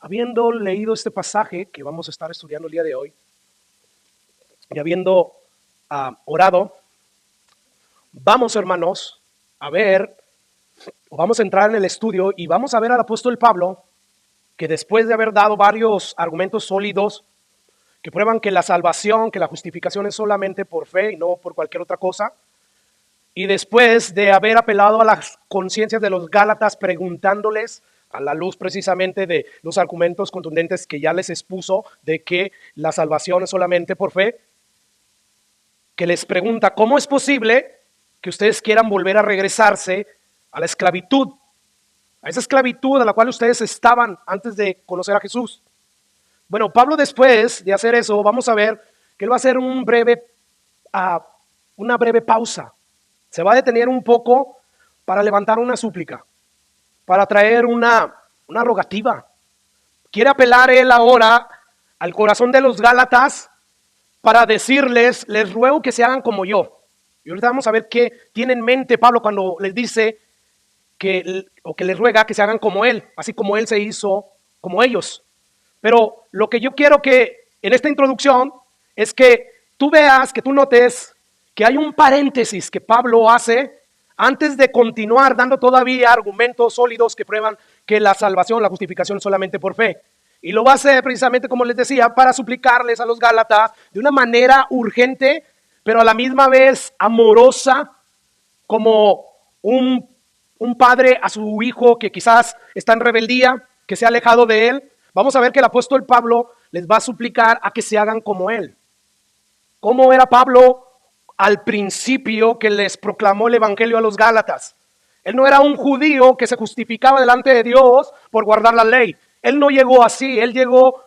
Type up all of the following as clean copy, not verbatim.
Habiendo leído este pasaje que vamos a estar estudiando el día de hoy y habiendo orado, vamos, hermanos, a ver, vamos a entrar en el estudio y vamos a ver al apóstol Pablo, que después de haber dado varios argumentos sólidos que prueban que la salvación, que la justificación es solamente por fe y no por cualquier otra cosa, y después de haber apelado a las conciencias de los Gálatas preguntándoles a la luz precisamente de los argumentos contundentes que ya les expuso de que la salvación es solamente por fe, que les pregunta, ¿cómo es posible que ustedes quieran volver a regresarse a la esclavitud? A esa esclavitud a la cual ustedes estaban antes de conocer a Jesús. Bueno, Pablo, después de hacer eso, vamos a ver que él va a hacer una breve pausa. Se va a detener un poco para levantar una súplica, para traer una rogativa. Quiere apelar él ahora al corazón de los Gálatas para decirles, les ruego que se hagan como yo. Y ahorita vamos a ver qué tiene en mente Pablo cuando les dice que les ruega que se hagan como él, así como él se hizo como ellos. Pero lo que yo quiero que en esta introducción es que tú veas, que tú notes que hay un paréntesis que Pablo hace antes de continuar dando todavía argumentos sólidos que prueban que la salvación, la justificación es solamente por fe. Y lo va a hacer precisamente, como les decía, para suplicarles a los Gálatas de una manera urgente, pero a la misma vez amorosa, como un padre a su hijo que quizás está en rebeldía, que se ha alejado de él. Vamos a ver que el apóstol Pablo les va a suplicar a que se hagan como él. ¿Cómo era Pablo al principio que les proclamó el evangelio a los Gálatas? Él no era un judío que se justificaba delante de Dios por guardar la ley. Él no llegó así, él llegó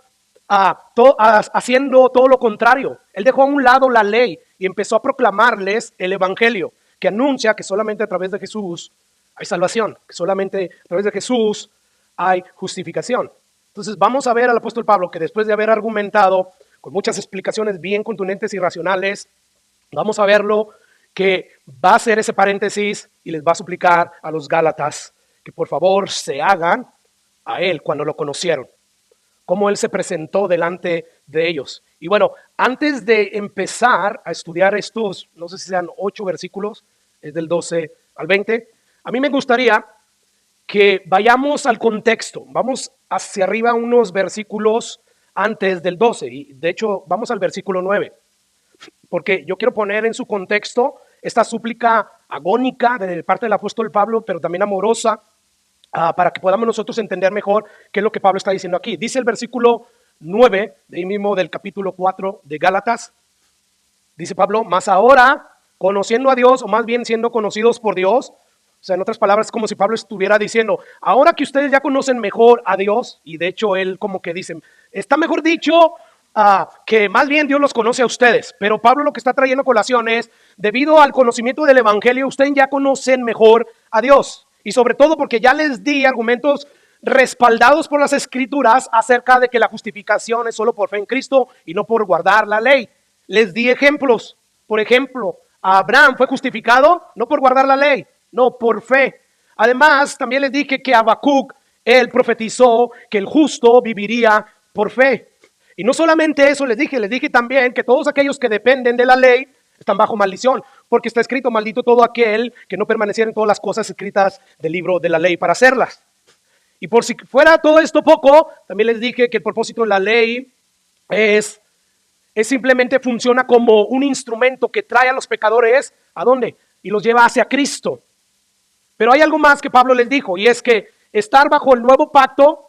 haciendo todo lo contrario. Él dejó a un lado la ley y empezó a proclamarles el evangelio, que anuncia que solamente a través de Jesús hay salvación, que solamente a través de Jesús hay justificación. Entonces vamos a ver al apóstol Pablo que después de haber argumentado con muchas explicaciones bien contundentes y racionales, vamos a verlo que va a hacer ese paréntesis y les va a suplicar a los Gálatas que por favor se hagan a él cuando lo conocieron, cómo él se presentó delante de ellos. Y bueno, antes de empezar a estudiar estos, no sé si sean 8 versículos, es del 12 al 20, a mí me gustaría que vayamos al contexto. Vamos hacia arriba unos versículos antes del 12 y de hecho vamos al versículo 9, porque yo quiero poner en su contexto esta súplica agónica de parte del apóstol Pablo, pero también amorosa, para que podamos nosotros entender mejor qué es lo que Pablo está diciendo aquí. Dice el versículo 9, de ahí mismo del capítulo 4 de Gálatas, dice Pablo, mas ahora, conociendo a Dios, o más bien siendo conocidos por Dios, o sea, en otras palabras, como si Pablo estuviera diciendo, ahora que ustedes ya conocen mejor a Dios, y de hecho él como que dice, está mejor dicho que más bien Dios los conoce a ustedes, pero Pablo lo que está trayendo a colación es, debido al conocimiento del evangelio, ustedes ya conocen mejor a Dios, y sobre todo porque ya les di argumentos respaldados por las escrituras acerca de que la justificación es solo por fe en Cristo y no por guardar la ley. Les di ejemplos. Por ejemplo, Abraham fue justificado no por guardar la ley, no, por fe. Además, también les dije que Habacuc, él profetizó que el justo viviría por fe. Y no solamente eso les dije también que todos aquellos que dependen de la ley están bajo maldición, porque está escrito, maldito todo aquel que no permaneciera en todas las cosas escritas del libro de la ley para hacerlas. Y por si fuera todo esto poco, también les dije que el propósito de la ley es simplemente funciona como un instrumento que trae a los pecadores, ¿a dónde? Y los lleva hacia Cristo. Pero hay algo más que Pablo les dijo, y es que estar bajo el nuevo pacto,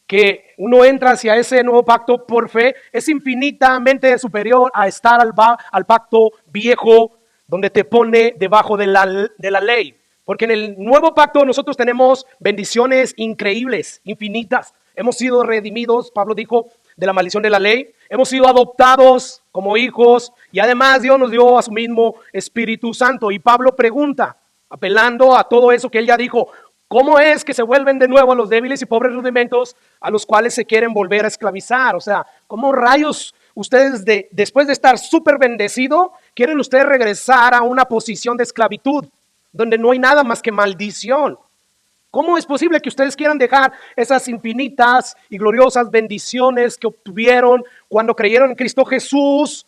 que uno entra hacia ese nuevo pacto por fe, es infinitamente superior a estar al pacto viejo, donde te pone debajo de la ley. Porque en el nuevo pacto nosotros tenemos bendiciones increíbles, infinitas. Hemos sido redimidos, Pablo dijo, de la maldición de la ley. Hemos sido adoptados como hijos y además Dios nos dio a su mismo Espíritu Santo. Y Pablo pregunta, apelando a todo eso que él ya dijo, ¿cómo es que se vuelven de nuevo a los débiles y pobres rudimentos a los cuales se quieren volver a esclavizar? O sea, ¿cómo rayos ustedes después de estar súper bendecido, quieren ustedes regresar a una posición de esclavitud, donde no hay nada más que maldición? ¿Cómo es posible que ustedes quieran dejar esas infinitas y gloriosas bendiciones que obtuvieron cuando creyeron en Cristo Jesús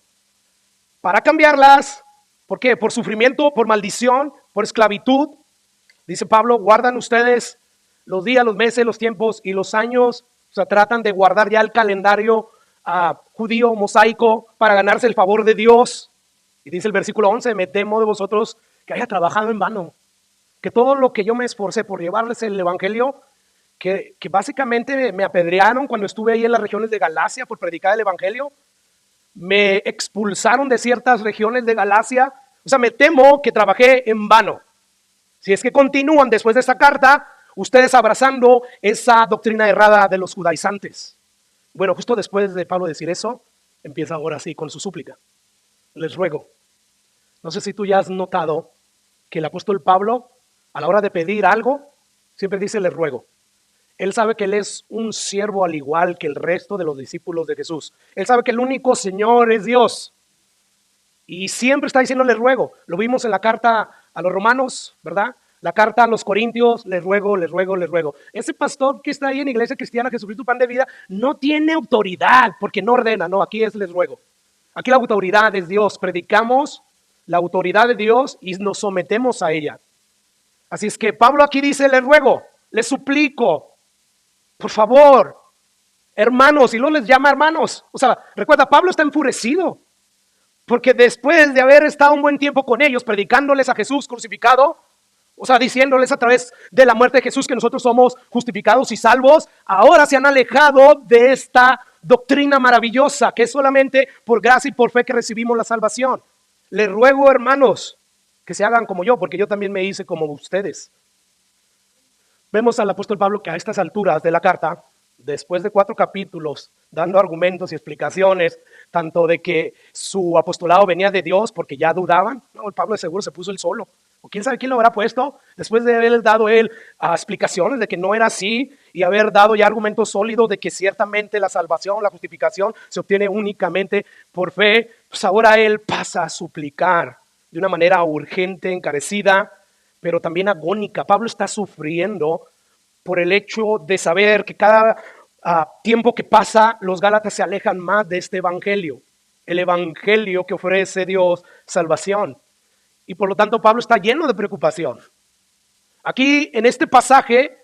para cambiarlas? ¿Por qué? ¿Por sufrimiento, por maldición, por esclavitud? Dice Pablo, guardan ustedes los días, los meses, los tiempos y los años. O sea, tratan de guardar ya el calendario judío, mosaico, para ganarse el favor de Dios. Y dice el versículo 11, me temo de vosotros que haya trabajado en vano. Que todo lo que yo me esforcé por llevarles el evangelio, que básicamente me apedrearon cuando estuve ahí en las regiones de Galacia por predicar el evangelio. Me expulsaron de ciertas regiones de Galacia. O sea, me temo que trabajé en vano. Si es que continúan después de esta carta, ustedes abrazando esa doctrina errada de los judaizantes. Bueno, justo después de Pablo decir eso, empieza ahora sí con su súplica. Les ruego. No sé si tú ya has notado que el apóstol Pablo, a la hora de pedir algo, siempre dice les ruego. Él sabe que él es un siervo al igual que el resto de los discípulos de Jesús. Él sabe que el único Señor es Dios. Y siempre está diciendo les ruego. Lo vimos en la carta a los romanos, ¿verdad? La carta a los corintios, les ruego, les ruego, les ruego. Ese pastor que está ahí en Iglesia Cristiana Jesucristo Pan de Vida no tiene autoridad porque no ordena, no, aquí es les ruego. Aquí la autoridad es Dios, predicamos la autoridad de Dios y nos sometemos a ella. Así es que Pablo aquí dice, les ruego, les suplico, por favor, hermanos, y luego les llama hermanos. O sea, recuerda, Pablo está enfurecido porque después de haber estado un buen tiempo con ellos, predicándoles a Jesús crucificado, o sea, diciéndoles a través de la muerte de Jesús que nosotros somos justificados y salvos, ahora se han alejado de esta doctrina maravillosa que es solamente por gracia y por fe que recibimos la salvación. Les ruego, hermanos, que se hagan como yo, porque yo también me hice como ustedes. Vemos al apóstol Pablo que a estas alturas de la carta, después de 4 capítulos, dando argumentos y explicaciones, tanto de que su apostolado venía de Dios, porque ya dudaban, no, el Pablo de seguro se puso él solo, o quién sabe quién lo habrá puesto, después de haber dado él explicaciones de que no era así, y haber dado ya argumentos sólidos de que ciertamente la salvación, la justificación, se obtiene únicamente por fe, pues ahora él pasa a suplicar de una manera urgente, encarecida, pero también agónica. Pablo está sufriendo por el hecho de saber que cada tiempo que pasa, los gálatas se alejan más de este evangelio, el evangelio que ofrece Dios, salvación. Y por lo tanto Pablo está lleno de preocupación. Aquí en este pasaje,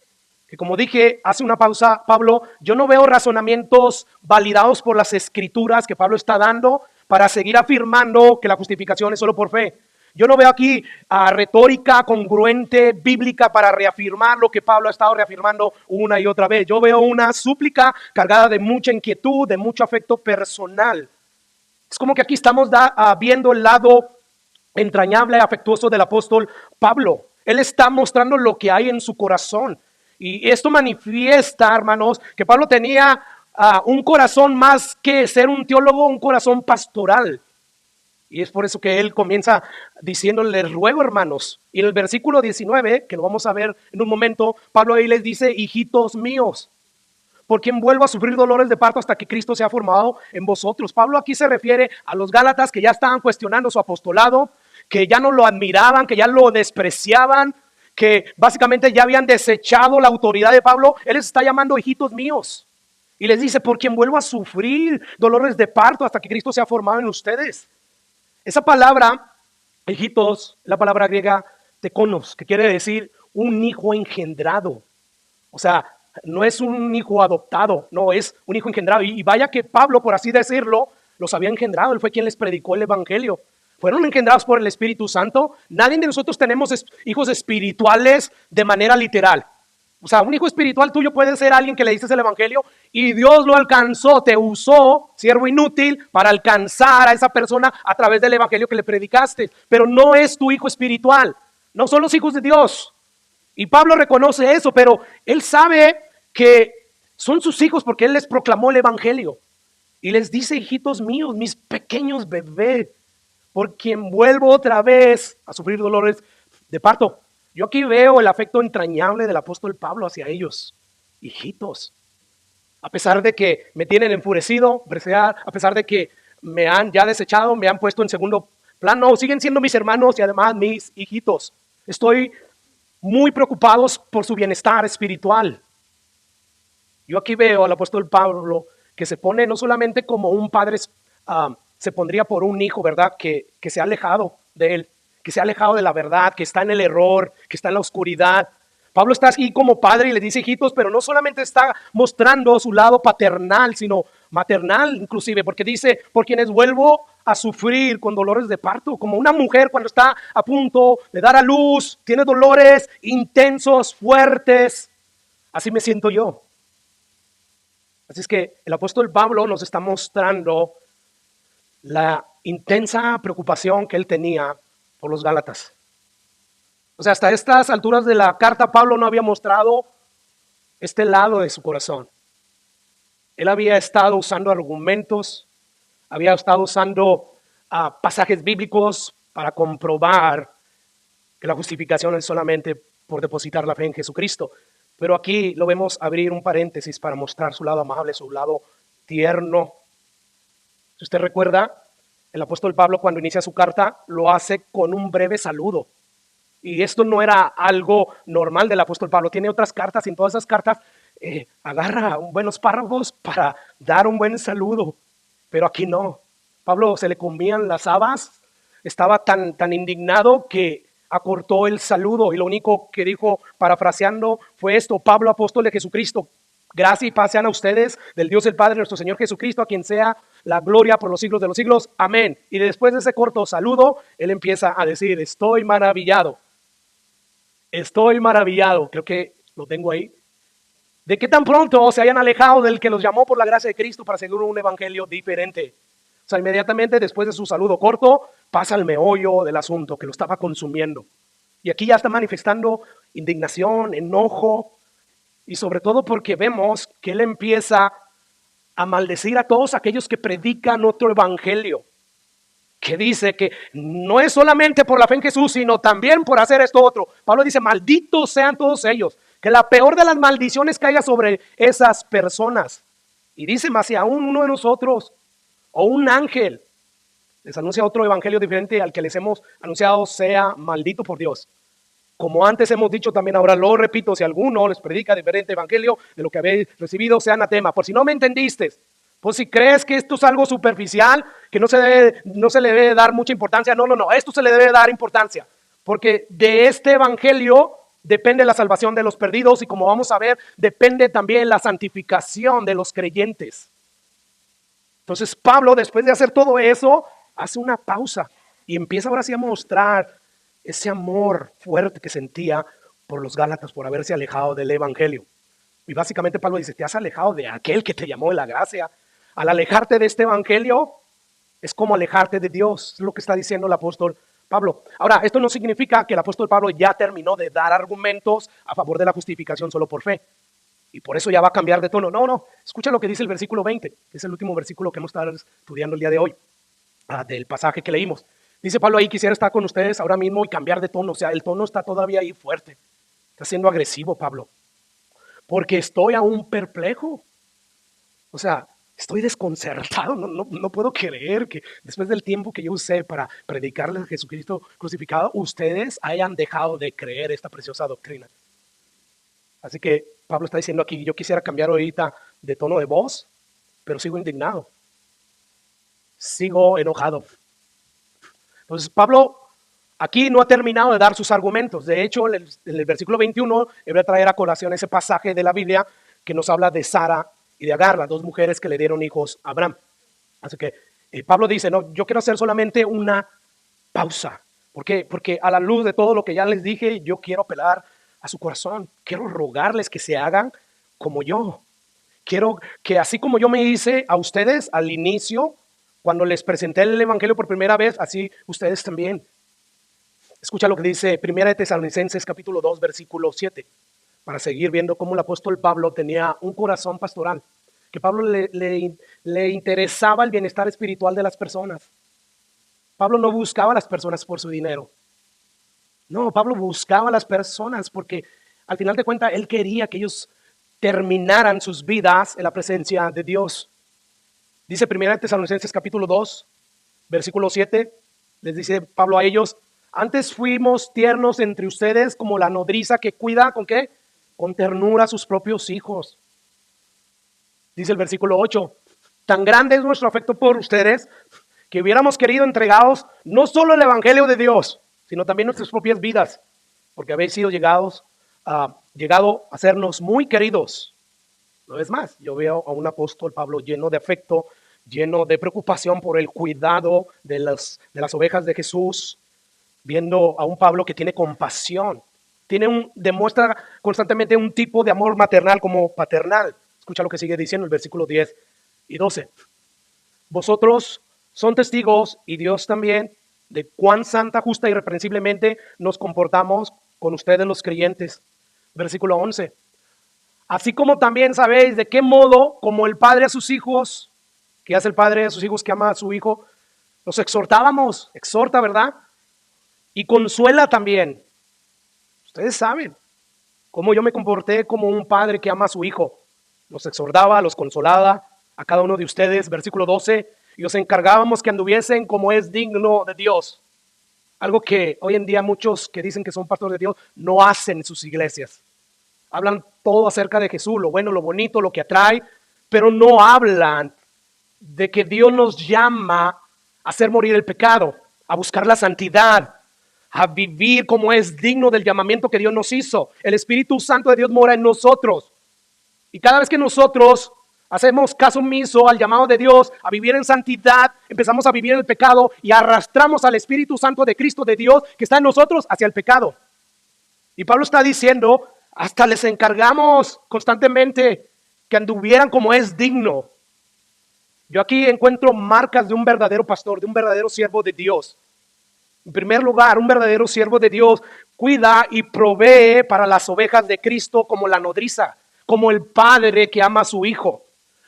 que como dije, hace una pausa Pablo, yo no veo razonamientos validados por las escrituras que Pablo está dando para seguir afirmando que la justificación es solo por fe. Yo no veo aquí retórica congruente, bíblica para reafirmar lo que Pablo ha estado reafirmando una y otra vez. Yo veo una súplica cargada de mucha inquietud, de mucho afecto personal. Es como que aquí estamos viendo el lado entrañable y afectuoso del apóstol Pablo. Él está mostrando lo que hay en su corazón. Y esto manifiesta, hermanos, que Pablo tenía un corazón más que ser un teólogo, un corazón pastoral. Y es por eso que él comienza diciéndole, ruego hermanos. Y en el versículo 19, que lo vamos a ver en un momento, Pablo ahí les dice, hijitos míos, por quien vuelvo a sufrir dolores de parto hasta que Cristo sea formado en vosotros. Pablo aquí se refiere a los gálatas que ya estaban cuestionando su apostolado, que ya no lo admiraban, que ya lo despreciaban, que básicamente ya habían desechado la autoridad de Pablo. Él les está llamando hijitos míos. Y les dice, por quien vuelvo a sufrir dolores de parto hasta que Cristo sea formado en ustedes. Esa palabra, hijitos, la palabra griega tekonos, que quiere decir un hijo engendrado. O sea, no es un hijo adoptado, no, es un hijo engendrado. Y vaya que Pablo, por así decirlo, los había engendrado. Él fue quien les predicó el evangelio. Fueron engendrados por el Espíritu Santo. Nadie de nosotros tenemos hijos espirituales de manera literal. O sea, un hijo espiritual tuyo puede ser alguien que le dices el evangelio y Dios lo alcanzó, te usó, siervo inútil, para alcanzar a esa persona a través del evangelio que le predicaste. Pero no es tu hijo espiritual, no son los hijos de Dios. Y Pablo reconoce eso, pero él sabe que son sus hijos porque él les proclamó el evangelio. Y les dice, hijitos míos, mis pequeños bebés, por quien vuelvo otra vez a sufrir dolores de parto. Yo aquí veo el afecto entrañable del apóstol Pablo hacia ellos, hijitos. A pesar de que me tienen enfurecido, a pesar de que me han ya desechado, me han puesto en segundo plano, siguen siendo mis hermanos y además mis hijitos. Estoy muy preocupados por su bienestar espiritual. Yo aquí veo al apóstol Pablo que se pone no solamente como un padre, se pondría por un hijo, ¿verdad? Que se ha alejado de él, que se ha alejado de la verdad, que está en el error, que está en la oscuridad. Pablo está aquí como padre y le dice hijitos, pero no solamente está mostrando su lado paternal, sino maternal inclusive, porque dice, por quienes vuelvo a sufrir con dolores de parto, como una mujer cuando está a punto de dar a luz, tiene dolores intensos, fuertes. Así me siento yo. Así es que el apóstol Pablo nos está mostrando la intensa preocupación que él tenía por los Gálatas. O sea, hasta estas alturas de la carta, Pablo no había mostrado este lado de su corazón. Él había estado usando argumentos, había estado usando pasajes bíblicos para comprobar que la justificación es solamente por depositar la fe en Jesucristo. Pero aquí lo vemos abrir un paréntesis para mostrar su lado amable, su lado tierno. Si usted recuerda, el apóstol Pablo cuando inicia su carta lo hace con un breve saludo. Y esto no era algo normal del apóstol Pablo. Tiene otras cartas y en todas esas cartas agarra buenos párrafos para dar un buen saludo. Pero aquí no. Pablo se le comían las habas. Estaba tan indignado que acortó el saludo y lo único que dijo, parafraseando, fue esto: Pablo, apóstol de Jesucristo, gracia y paz sean a ustedes del Dios el Padre, nuestro Señor Jesucristo, a quien sea la gloria por los siglos de los siglos. Amén. Y después de ese corto saludo, él empieza a decir, estoy maravillado. Estoy maravillado. Creo que lo tengo ahí. De que tan pronto se hayan alejado del que los llamó por la gracia de Cristo para seguir un evangelio diferente. O sea, inmediatamente después de su saludo corto, pasa al meollo del asunto que lo estaba consumiendo. Y aquí ya está manifestando indignación, enojo, y sobre todo porque vemos que él empieza a maldecir a todos aquellos que predican otro evangelio, que dice que no es solamente por la fe en Jesús, sino también por hacer esto otro. Pablo dice, malditos sean todos ellos, que la peor de las maldiciones caiga sobre esas personas. Y dice, más si aún uno de nosotros o un ángel les anuncia otro evangelio diferente al que les hemos anunciado, sea maldito por Dios. Como antes hemos dicho también, ahora lo repito, si alguno les predica diferente evangelio de lo que habéis recibido, sea anatema. Por si no me entendiste, pues si crees que esto es algo superficial, que no se le debe dar mucha importancia, no, esto se le debe dar importancia, porque de este evangelio depende la salvación de los perdidos y, como vamos a ver, depende también la santificación de los creyentes. Entonces Pablo, después de hacer todo eso, hace una pausa y empieza ahora sí a mostrar ese amor fuerte que sentía por los Gálatas por haberse alejado del evangelio. Y básicamente Pablo dice, te has alejado de aquel que te llamó de la gracia. Al alejarte de este evangelio es como alejarte de Dios, es lo que está diciendo el apóstol Pablo. Ahora, esto no significa que el apóstol Pablo ya terminó de dar argumentos a favor de la justificación solo por fe, y por eso ya va a cambiar de tono. No, escucha lo que dice el versículo 20, que es el último versículo que hemos estado estudiando el día de hoy, del pasaje que leímos. Dice Pablo ahí, quisiera estar con ustedes ahora mismo y cambiar de tono. O sea, el tono está todavía ahí fuerte. Está siendo agresivo Pablo. Porque estoy aún perplejo. O sea, estoy desconcertado. No puedo creer que después del tiempo que yo usé para predicarles a Jesucristo crucificado, ustedes hayan dejado de creer esta preciosa doctrina. Así que Pablo está diciendo aquí, yo quisiera cambiar ahorita de tono de voz, pero sigo indignado. Sigo enojado. Entonces Pablo aquí no ha terminado de dar sus argumentos. De hecho, en el versículo 21, él va a traer a colación ese pasaje de la Biblia que nos habla de Sara y de Agar, las dos mujeres que le dieron hijos a Abraham. Así que Pablo dice, no, yo quiero hacer solamente una pausa. ¿Por qué? Porque a la luz de todo lo que ya les dije, yo quiero apelar a su corazón. Quiero rogarles que se hagan como yo. Quiero que así como yo me hice a ustedes al inicio, cuando les presenté el evangelio por primera vez, así ustedes también. Escucha lo que dice 1 de Tesalonicenses capítulo 2 versículo 7, para seguir viendo cómo el apóstol Pablo tenía un corazón pastoral, que Pablo le interesaba el bienestar espiritual de las personas. Pablo no buscaba a las personas por su dinero. No, Pablo buscaba a las personas porque al final de cuentas él quería que ellos terminaran sus vidas en la presencia de Dios. Dice 1 de Tesalonicenses capítulo 2, versículo 7, les dice Pablo a ellos, Antes fuimos tiernos entre ustedes como la nodriza que cuida, ¿con qué? Con ternura a sus propios hijos. Dice el versículo 8, tan grande es nuestro afecto por ustedes que hubiéramos querido entregaros no solo el evangelio de Dios, sino también nuestras propias vidas, porque habéis sido llegado a sernos muy queridos. No es más, yo veo a un apóstol Pablo lleno de afecto, lleno de preocupación por el cuidado de las ovejas de Jesús, viendo a un Pablo que tiene compasión, demuestra constantemente un tipo de amor maternal como paternal. Escucha lo que sigue diciendo el versículo 10 y 12. Vosotros son testigos, y Dios también, de cuán santa, justa y irreprensiblemente nos comportamos con ustedes los creyentes. Versículo 11. Así como también sabéis de qué modo, como el padre a sus hijos, que hace el padre a sus hijos que ama a su hijo, los exhortábamos, exhorta, ¿verdad? Y consuela también. Ustedes saben cómo yo me comporté como un padre que ama a su hijo. Los exhortaba, los consolaba a cada uno de ustedes. Versículo 12. Y os encargábamos que anduviesen como es digno de Dios. Algo que hoy en día muchos que dicen que son pastores de Dios no hacen en sus iglesias. Hablan todo acerca de Jesús, lo bueno, lo bonito, lo que atrae, pero no hablan de que Dios nos llama a hacer morir el pecado, a buscar la santidad, a vivir como es digno del llamamiento que Dios nos hizo. El Espíritu Santo de Dios mora en nosotros. Y cada vez que nosotros hacemos caso omiso al llamado de Dios a vivir en santidad, empezamos a vivir en el pecado y arrastramos al Espíritu Santo de Cristo, de Dios, que está en nosotros, hacia el pecado. Y Pablo está diciendo, hasta les encargamos constantemente que anduvieran como es digno. Yo aquí encuentro marcas de un verdadero pastor, de un verdadero siervo de Dios. En primer lugar, un verdadero siervo de Dios cuida y provee para las ovejas de Cristo como la nodriza, como el padre que ama a su hijo,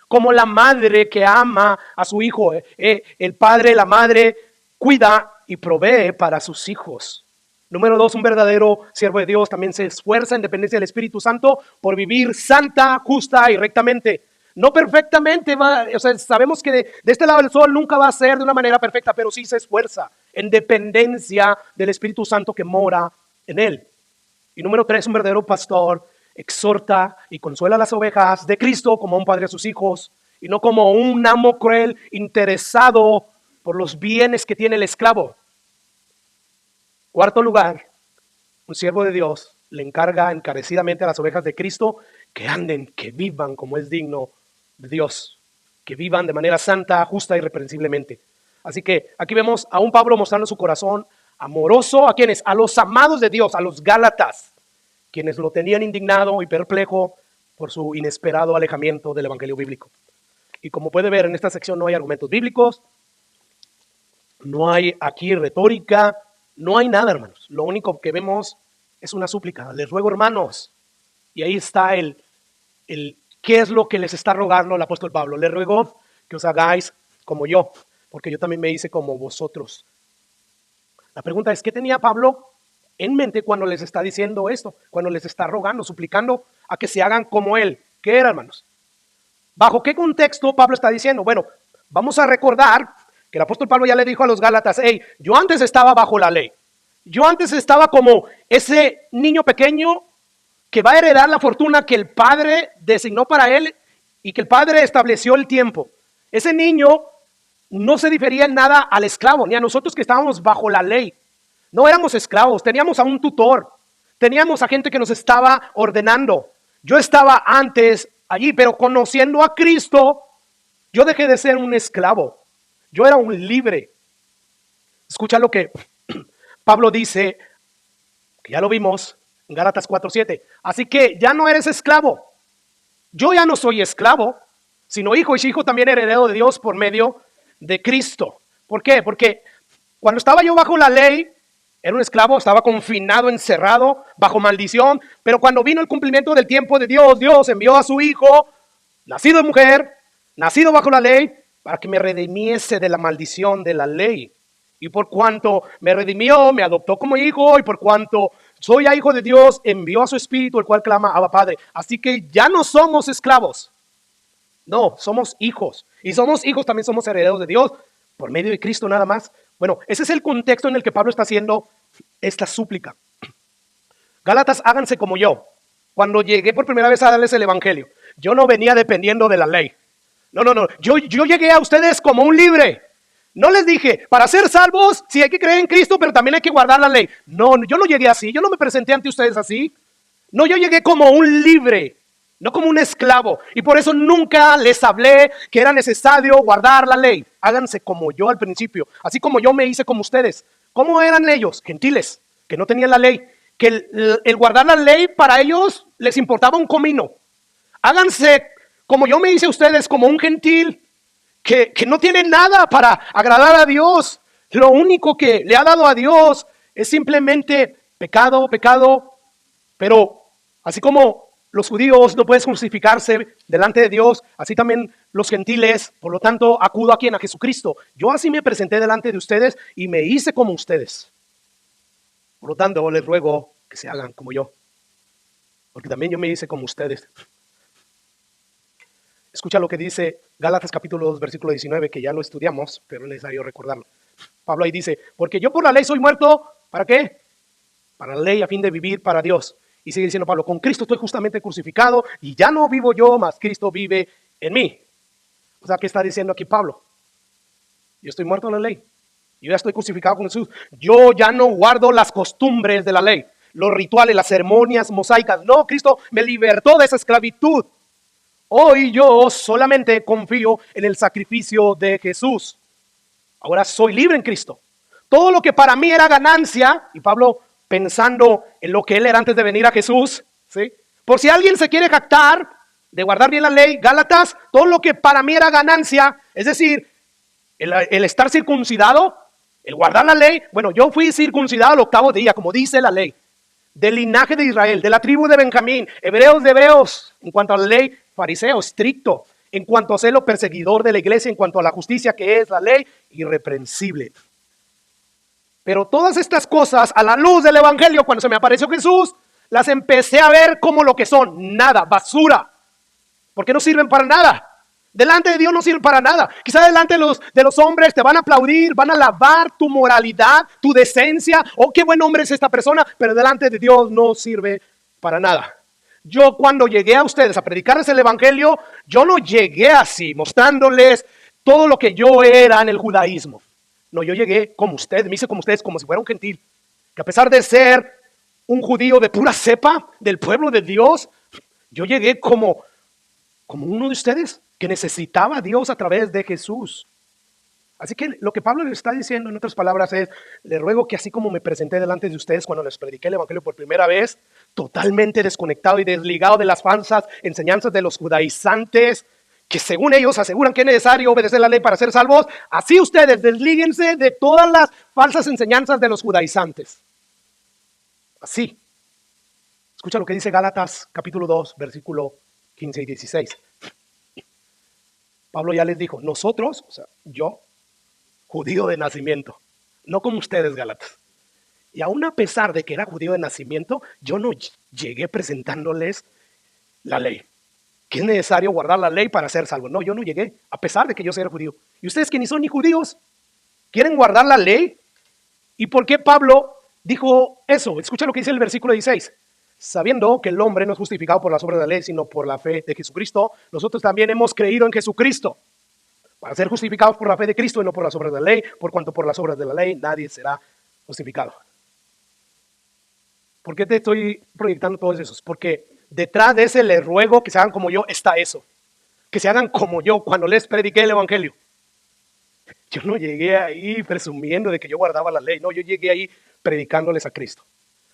como la madre que ama a su hijo. El padre, la madre cuida y provee para sus hijos. Número 2, un verdadero siervo de Dios también se esfuerza en dependencia del Espíritu Santo por vivir santa, justa y rectamente. No perfectamente, sabemos que de este lado del sol nunca va a ser de una manera perfecta, pero sí se esfuerza en dependencia del Espíritu Santo que mora en él. Y número 3, un verdadero pastor exhorta y consuela a las ovejas de Cristo como un padre a sus hijos y no como un amo cruel interesado por los bienes que tiene el esclavo. Cuarto lugar, un siervo de Dios le encarga encarecidamente a las ovejas de Cristo que anden, que vivan como es digno de Dios, que vivan de manera santa, justa y irreprensiblemente. Así que aquí vemos a un Pablo mostrando su corazón amoroso. ¿A quiénes? A los amados de Dios, a los Gálatas, quienes lo tenían indignado y perplejo por su inesperado alejamiento del evangelio bíblico. Y como puede ver, en esta sección no hay argumentos bíblicos, no hay aquí retórica, no hay nada, hermanos. Lo único que vemos es una súplica. Les ruego, hermanos, y ahí está el qué es lo que les está rogando el apóstol Pablo. Les ruego que os hagáis como yo, porque yo también me hice como vosotros. La pregunta es, ¿qué tenía Pablo en mente cuando les está diciendo esto? Cuando les está rogando, suplicando a que se hagan como él. ¿Qué era, hermanos? ¿Bajo qué contexto Pablo está diciendo? Bueno, vamos a recordar que el apóstol Pablo ya le dijo a los Gálatas, hey, yo antes estaba bajo la ley. Yo antes estaba como ese niño pequeño que va a heredar la fortuna que el padre designó para él y que el padre estableció el tiempo. Ese niño no se difería en nada al esclavo, ni a nosotros que estábamos bajo la ley. No éramos esclavos, teníamos a un tutor, teníamos a gente que nos estaba ordenando. Yo estaba antes allí, pero conociendo a Cristo, yo dejé de ser un esclavo. Yo era un libre. Escucha lo que Pablo dice, que ya lo vimos en Gálatas 4:7. Así que ya no eres esclavo. Yo ya no soy esclavo, sino hijo, y si hijo también heredero de Dios por medio de Cristo. ¿Por qué? Porque cuando estaba yo bajo la ley, era un esclavo, estaba confinado, encerrado, bajo maldición. Pero cuando vino el cumplimiento del tiempo de Dios, Dios envió a su hijo, nacido de mujer, nacido bajo la ley, para que me redimiese de la maldición de la ley. Y por cuanto me redimió, me adoptó como hijo, y por cuanto soy hijo de Dios, envió a su espíritu, el cual clama, Abba Padre. Así que ya no somos esclavos. No, somos hijos. Y somos hijos, también somos herederos de Dios, por medio de Cristo nada más. Bueno, ese es el contexto en el que Pablo está haciendo esta súplica. Gálatas, háganse como yo. Cuando llegué por primera vez a darles el evangelio, yo no venía dependiendo de la ley. No. Yo llegué a ustedes como un libre. No les dije, para ser salvos, sí hay que creer en Cristo, pero también hay que guardar la ley. No, yo no llegué así. Yo no me presenté ante ustedes así. No, yo llegué como un libre, no como un esclavo. Y por eso nunca les hablé que era necesario guardar la ley. Háganse como yo al principio, así como yo me hice como ustedes. ¿Cómo eran ellos? Gentiles, que no tenían la ley. Que el guardar la ley para ellos les importaba un comino. Háganse como yo me hice a ustedes, como un gentil que no tiene nada para agradar a Dios. Lo único que le ha dado a Dios es simplemente pecado. Pero así como los judíos no pueden justificarse delante de Dios, así también los gentiles. Por lo tanto, acudo a ¿quién? A Jesucristo. Yo así me presenté delante de ustedes y me hice como ustedes. Por lo tanto, les ruego que se hagan como yo, porque también yo me hice como ustedes. Escucha lo que dice Gálatas capítulo 2, versículo 19, que ya lo estudiamos, pero es necesario recordarlo. Pablo ahí dice, porque yo por la ley soy muerto, ¿para qué? Para la ley, a fin de vivir para Dios. Y sigue diciendo Pablo, con Cristo estoy justamente crucificado y ya no vivo yo, mas Cristo vive en mí. O sea, ¿qué está diciendo aquí Pablo? Yo estoy muerto a la ley. Yo ya estoy crucificado con Jesús. Yo ya no guardo las costumbres de la ley, los rituales, las ceremonias mosaicas. No, Cristo me libertó de esa esclavitud. Hoy yo solamente confío en el sacrificio de Jesús. Ahora soy libre en Cristo. Todo lo que para mí era ganancia, y Pablo pensando en lo que él era antes de venir a Jesús, ¿sí? Por si alguien se quiere jactar de guardar bien la ley, Gálatas, todo lo que para mí era ganancia, es decir, el estar circuncidado, el guardar la ley. Bueno, yo fui circuncidado al 8º día, como dice la ley, del linaje de Israel, de la tribu de Benjamín, hebreos de hebreos, en cuanto a la ley, fariseo, estricto, en cuanto a celo, perseguidor de la iglesia, en cuanto a la justicia que es la ley, irreprensible. Pero todas estas cosas, a la luz del evangelio, cuando se me apareció Jesús, las empecé a ver como lo que son, nada, basura, porque no sirven para nada. Delante de Dios no sirven para nada. Quizá delante de los hombres te van a aplaudir, van a alabar tu moralidad, tu decencia. Oh, qué buen hombre es esta persona, pero delante de Dios no sirve para nada. Yo cuando llegué a ustedes a predicarles el evangelio, yo no llegué así, mostrándoles todo lo que yo era en el judaísmo. No, yo llegué como ustedes, me hice como ustedes, como si fuera un gentil. Que a pesar de ser un judío de pura cepa, del pueblo de Dios, yo llegué como uno de ustedes que necesitaba a Dios a través de Jesús. Así que lo que Pablo le está diciendo en otras palabras es, le ruego que así como me presenté delante de ustedes cuando les prediqué el evangelio por primera vez, totalmente desconectado y desligado de las falsas enseñanzas de los judaizantes, que según ellos aseguran que es necesario obedecer la ley para ser salvos, así ustedes deslíguense de todas las falsas enseñanzas de los judaizantes. Así. Escucha lo que dice Gálatas capítulo 2, versículo 15 y 16. Pablo ya les dijo, nosotros, o sea, yo, judío de nacimiento, no como ustedes, Gálatas. Y aún a pesar de que era judío de nacimiento, yo no llegué presentándoles la ley. Que es necesario guardar la ley para ser salvo. No, yo no llegué, a pesar de que yo sea judío. Y ustedes que ni son ni judíos, ¿quieren guardar la ley? ¿Y por qué Pablo dijo eso? Escucha lo que dice el versículo 16. Sabiendo que el hombre no es justificado por las obras de la ley, sino por la fe de Jesucristo, nosotros también hemos creído en Jesucristo para ser justificados por la fe de Cristo y no por las obras de la ley, por cuanto por las obras de la ley nadie será justificado. ¿Por qué te estoy proyectando todos esos? Porque detrás de ese les ruego que se hagan como yo está eso. Que se hagan como yo cuando les prediqué el evangelio. Yo no llegué ahí presumiendo de que yo guardaba la ley. No, yo llegué ahí predicándoles a Cristo.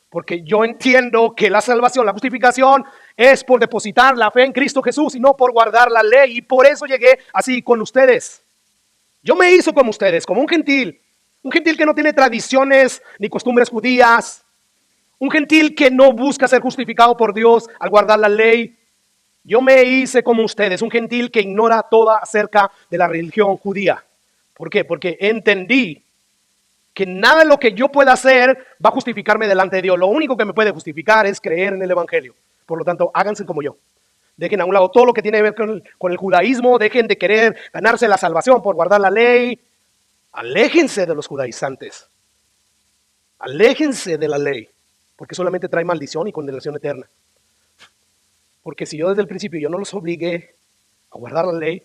Porque yo entiendo que la salvación, la justificación es por depositar la fe en Cristo Jesús y no por guardar la ley. Y por eso llegué así con ustedes. Yo me hizo como ustedes, como un gentil que no tiene tradiciones ni costumbres judías. Un gentil que no busca ser justificado por Dios al guardar la ley. Yo me hice como ustedes, un gentil que ignora todo acerca de la religión judía. ¿Por qué? Porque entendí que nada de lo que yo pueda hacer va a justificarme delante de Dios. Lo único que me puede justificar es creer en el evangelio. Por lo tanto, háganse como yo. Dejen a un lado todo lo que tiene que ver con el judaísmo. Dejen de querer ganarse la salvación por guardar la ley. Aléjense de los judaizantes. Aléjense de la ley, porque solamente trae maldición y condenación eterna. Porque si yo desde el principio yo no los obligué a guardar la ley,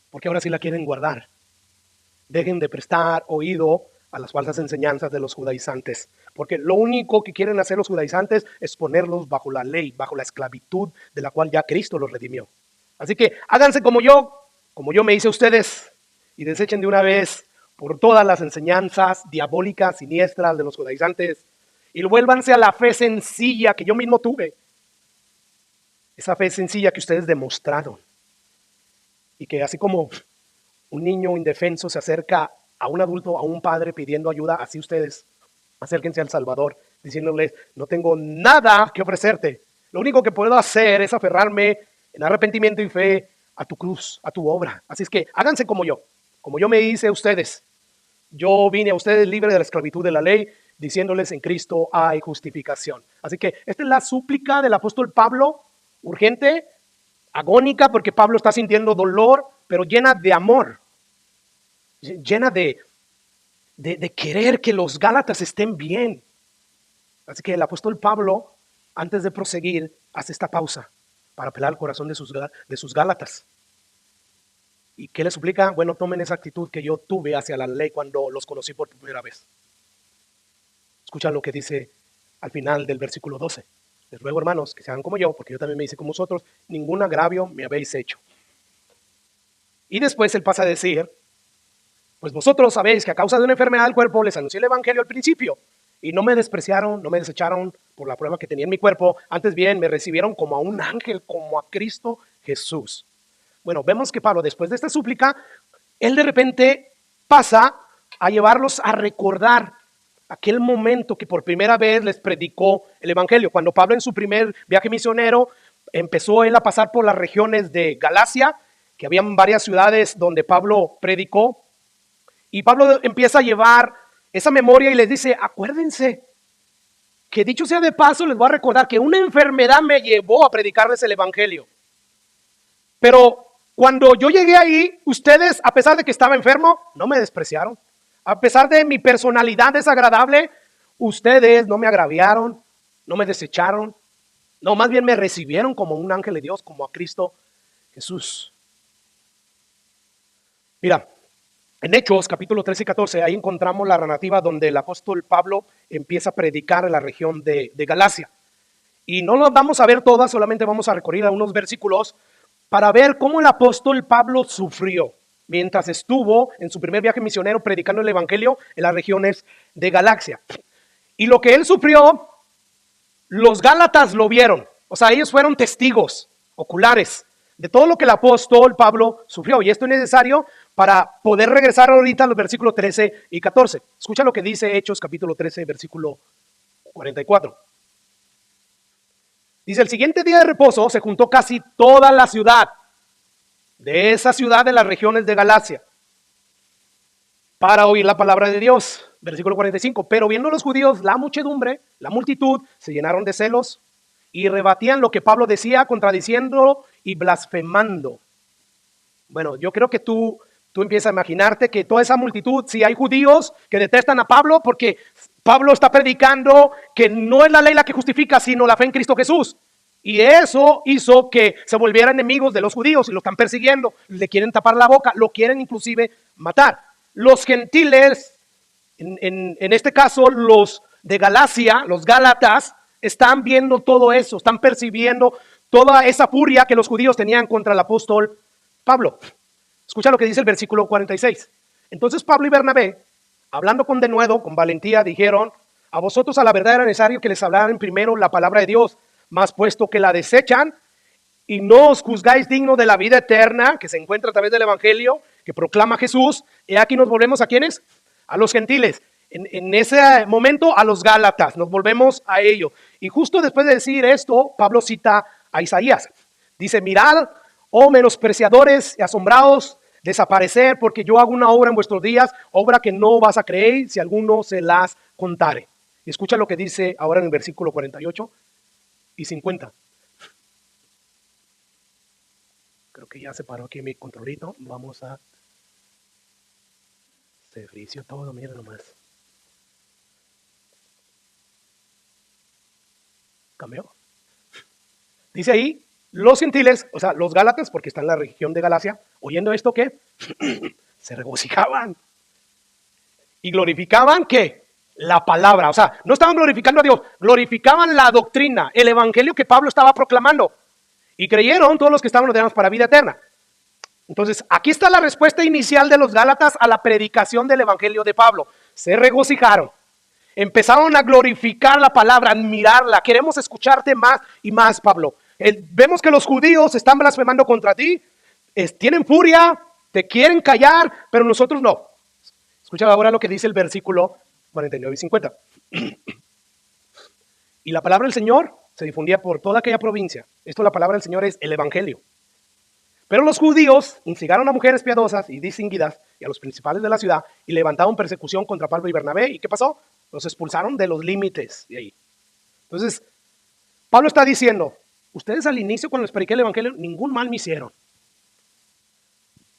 porque ahora sí la quieren guardar. Dejen de prestar oído a las falsas enseñanzas de los judaizantes, porque lo único que quieren hacer los judaizantes es ponerlos bajo la ley, bajo la esclavitud de la cual ya Cristo los redimió. Así que háganse como yo me hice a ustedes, y desechen de una vez por todas las enseñanzas diabólicas, siniestras de los judaizantes, y vuélvanse a la fe sencilla que yo mismo tuve. Esa fe sencilla que ustedes demostraron, y que así como un niño indefenso se acerca a un adulto, a un padre pidiendo ayuda, así ustedes acérquense al Salvador diciéndoles, no tengo nada que ofrecerte. Lo único que puedo hacer es aferrarme en arrepentimiento y fe a tu cruz, a tu obra. Así es que háganse como yo me hice a ustedes. Yo vine a ustedes libre de la esclavitud de la ley, diciéndoles en Cristo hay justificación. Así que esta es la súplica del apóstol Pablo, urgente, agónica, porque Pablo está sintiendo dolor, pero llena de amor, llena de querer que los Gálatas estén bien. Así que el apóstol Pablo, antes de proseguir, hace esta pausa para apelar al corazón de sus Gálatas. ¿Y qué les suplica? Bueno, tomen esa actitud que yo tuve hacia la ley cuando los conocí por primera vez. Escucha lo que dice al final del versículo 12. Les ruego, hermanos, que sean como yo, porque yo también me hice como vosotros, ningún agravio me habéis hecho. Y después él pasa a decir, pues vosotros sabéis que a causa de una enfermedad del cuerpo les anuncié el evangelio al principio, y no me despreciaron, no me desecharon por la prueba que tenía en mi cuerpo, antes bien me recibieron como a un ángel, como a Cristo Jesús. Bueno, vemos que Pablo, después de esta súplica, él de repente pasa a llevarlos a recordar aquel momento que por primera vez les predicó el evangelio. Cuando Pablo en su primer viaje misionero empezó él a pasar por las regiones de Galacia, que habían varias ciudades donde Pablo predicó, y Pablo empieza a llevar esa memoria y les dice, acuérdense que dicho sea de paso, les voy a recordar que una enfermedad me llevó a predicarles el evangelio. Pero cuando yo llegué ahí, ustedes, a pesar de que estaba enfermo, no me despreciaron. A pesar de mi personalidad desagradable, ustedes no me agraviaron, no me desecharon. No, más bien me recibieron como un ángel de Dios, como a Cristo Jesús. Mira, en Hechos, capítulo 13 y 14, ahí encontramos la narrativa donde el apóstol Pablo empieza a predicar en la región de Galacia. Y no las vamos a ver todas, solamente vamos a recorrer algunos versículos para ver cómo el apóstol Pablo sufrió mientras estuvo en su primer viaje misionero predicando el evangelio en las regiones de Galacia. Y lo que él sufrió, los Gálatas lo vieron. O sea, ellos fueron testigos oculares de todo lo que el apóstol Pablo sufrió. Y esto es necesario para poder regresar ahorita a los versículos 13 y 14. Escucha lo que dice Hechos capítulo 13, versículo 44. Dice, el siguiente día de reposo se juntó casi toda la ciudad, de esa ciudad de las regiones de Galacia, para oír la palabra de Dios. Versículo 45. Pero viendo los judíos la muchedumbre, la multitud, se llenaron de celos y rebatían lo que Pablo decía, contradiciendo y blasfemando. Bueno, yo creo que tú empiezas a imaginarte que toda esa multitud, si hay judíos que detestan a Pablo porque Pablo está predicando que no es la ley la que justifica, sino la fe en Cristo Jesús. Y eso hizo que se volvieran enemigos de los judíos y lo están persiguiendo, le quieren tapar la boca, lo quieren inclusive matar. Los gentiles, en este caso los de Galacia, los Gálatas, están viendo todo eso, están percibiendo toda esa furia que los judíos tenían contra el apóstol Pablo. Escucha lo que dice el versículo 46. Entonces Pablo y Bernabé, hablando con denuedo, con valentía, dijeron, a vosotros a la verdad era necesario que les hablaran primero la palabra de Dios, mas puesto que la desechan y no os juzgáis digno de la vida eterna que se encuentra a través del evangelio que proclama Jesús, y aquí nos volvemos a ¿quiénes? A los gentiles. En ese momento a los Gálatas, nos volvemos a ellos. Y justo después de decir esto, Pablo cita a Isaías. Dice, mirad, oh menospreciadores y asombrados, desaparecer, porque yo hago una obra en vuestros días, obra que no vas a creer si alguno se las contare. Y escucha lo que dice ahora en el versículo 48 y 50. Creo que ya se paró aquí mi controlito. Vamos se frició todo, miren nomás. cambió. Dice ahí, los gentiles, o sea, los gálatas, porque están en la región de Galacia, oyendo esto, ¿qué? Se regocijaban. Y glorificaban, ¿qué? La palabra. O sea, no estaban glorificando a Dios, glorificaban la doctrina, el evangelio que Pablo estaba proclamando. Y creyeron todos los que estaban ordenados para vida eterna. Entonces, aquí está la respuesta inicial de los gálatas a la predicación del evangelio de Pablo. Se regocijaron. Empezaron a glorificar la palabra, a admirarla. Queremos escucharte más y más, Pablo. Vemos que los judíos están blasfemando contra ti. Tienen furia, te quieren callar, pero nosotros no. Escucha ahora lo que dice el versículo 49 y 50. Y la palabra del Señor se difundía por toda aquella provincia. La palabra del Señor es el evangelio. Pero los judíos instigaron a mujeres piadosas y distinguidas y a los principales de la ciudad y levantaron persecución contra Pablo y Bernabé. ¿Y qué pasó? Los expulsaron de los límites de ahí. Entonces, Pablo está diciendo, ustedes al inicio cuando les prediqué el evangelio, ningún mal me hicieron.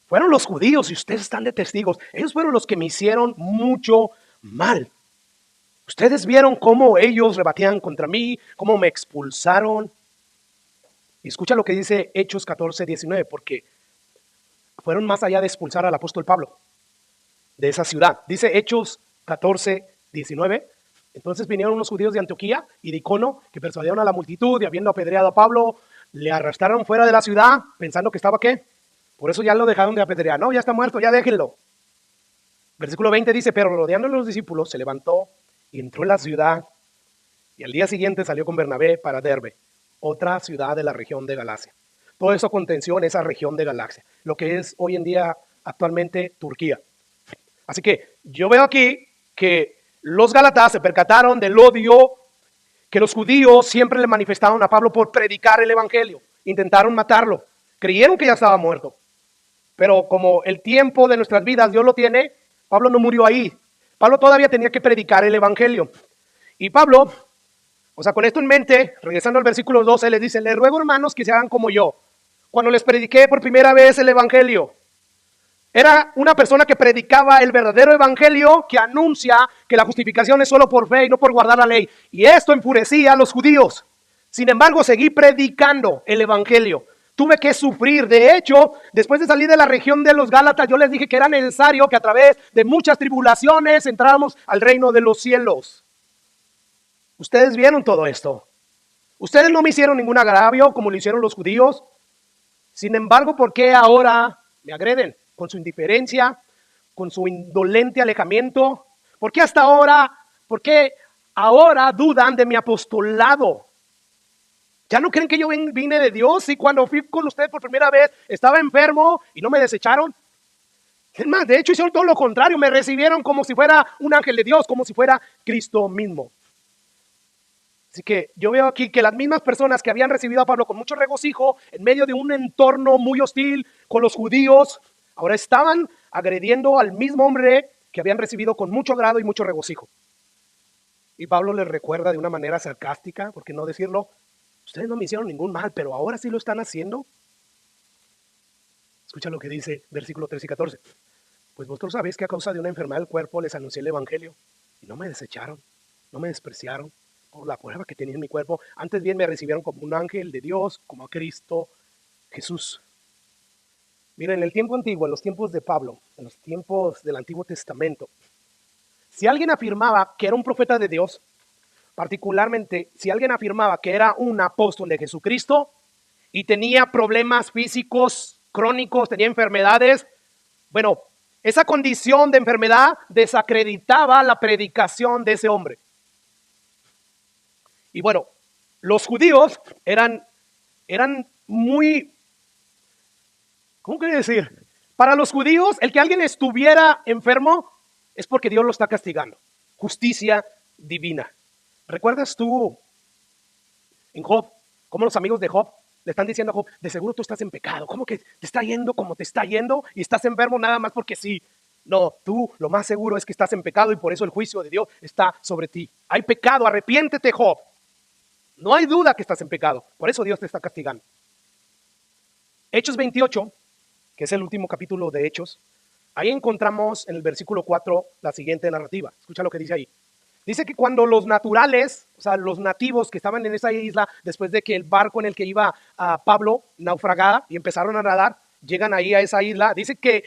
Fueron los judíos y ustedes están de testigos. Ellos fueron los que me hicieron mucho mal. Ustedes vieron cómo ellos rebatían contra mí, cómo me expulsaron. Y escucha lo que dice Hechos 14, 19, porque fueron más allá de expulsar al apóstol Pablo de esa ciudad. Dice Hechos 14, 19. Entonces vinieron unos judíos de Antioquía y de Icono que persuadieron a la multitud y habiendo apedreado a Pablo, le arrastraron fuera de la ciudad pensando que estaba ¿qué? Por eso ya lo dejaron de apedrear. No, ya está muerto, ya déjenlo. Versículo 20 dice, pero rodeando a los discípulos se levantó y entró en la ciudad y al día siguiente salió con Bernabé para Derbe, otra ciudad de la región de Galacia. Todo eso aconteció en esa región de Galacia, lo que es hoy en día actualmente Turquía. Así que yo veo aquí que los gálatas se percataron del odio que los judíos siempre le manifestaron a Pablo por predicar el evangelio. Intentaron matarlo, creyeron que ya estaba muerto. Pero como el tiempo de nuestras vidas Dios lo tiene, Pablo no murió ahí. Pablo todavía tenía que predicar el evangelio. Y Pablo, o sea, con esto en mente, regresando al versículo 12, les dice, les ruego hermanos que se hagan como yo. Cuando les prediqué por primera vez el evangelio, era una persona que predicaba el verdadero evangelio que anuncia que la justificación es solo por fe y no por guardar la ley. Y esto enfurecía a los judíos. Sin embargo, seguí predicando el evangelio. Tuve que sufrir. De hecho, después de salir de la región de los Gálatas, yo les dije que era necesario que a través de muchas tribulaciones entráramos al reino de los cielos. Ustedes vieron todo esto. Ustedes no me hicieron ningún agravio como lo hicieron los judíos. Sin embargo, ¿por qué ahora me agreden? Con su indiferencia, con su indolente alejamiento. ¿Por qué hasta ahora? ¿Por qué ahora dudan de mi apostolado? ¿Ya no creen que yo vine de Dios? Y cuando fui con ustedes por primera vez estaba enfermo y no me desecharon. Es más, de hecho hicieron todo lo contrario. Me recibieron como si fuera un ángel de Dios, como si fuera Cristo mismo. Así que yo veo aquí que las mismas personas que habían recibido a Pablo con mucho regocijo en medio de un entorno muy hostil con los judíos, ahora estaban agrediendo al mismo hombre que habían recibido con mucho agrado y mucho regocijo. Y Pablo les recuerda de una manera sarcástica, por qué no decirlo, ustedes no me hicieron ningún mal, pero ahora sí lo están haciendo. Escucha lo que dice versículo 13 y 14. Pues vosotros sabéis que a causa de una enfermedad del cuerpo les anuncié el evangelio y no me desecharon, no me despreciaron por la prueba que tenía en mi cuerpo. Antes bien me recibieron como un ángel de Dios, como a Cristo Jesús. Miren, en el tiempo antiguo, en los tiempos de Pablo, en los tiempos del Antiguo Testamento, si alguien afirmaba que era un profeta de Dios, particularmente si alguien afirmaba que era un apóstol de Jesucristo y tenía problemas físicos crónicos, tenía enfermedades, bueno, esa condición de enfermedad desacreditaba la predicación de ese hombre. Y bueno, los judíos eran muy, ¿cómo quería decir? Para los judíos, el que alguien estuviera enfermo es porque Dios lo está castigando. Justicia divina. ¿Recuerdas tú en Job, cómo los amigos de Job le están diciendo a Job, de seguro tú estás en pecado? ¿Cómo que te está yendo como te está yendo y estás enfermo nada más porque sí? No, tú lo más seguro es que estás en pecado y por eso el juicio de Dios está sobre ti. Hay pecado, arrepiéntete, Job. No hay duda que estás en pecado, por eso Dios te está castigando. Hechos 28, que es el último capítulo de Hechos, ahí encontramos en el versículo 4 la siguiente narrativa. Escucha lo que dice ahí. Dice que cuando los naturales, o sea, los nativos que estaban en esa isla, después de que el barco en el que iba a Pablo naufragara y empezaron a nadar, llegan ahí a esa isla, dice que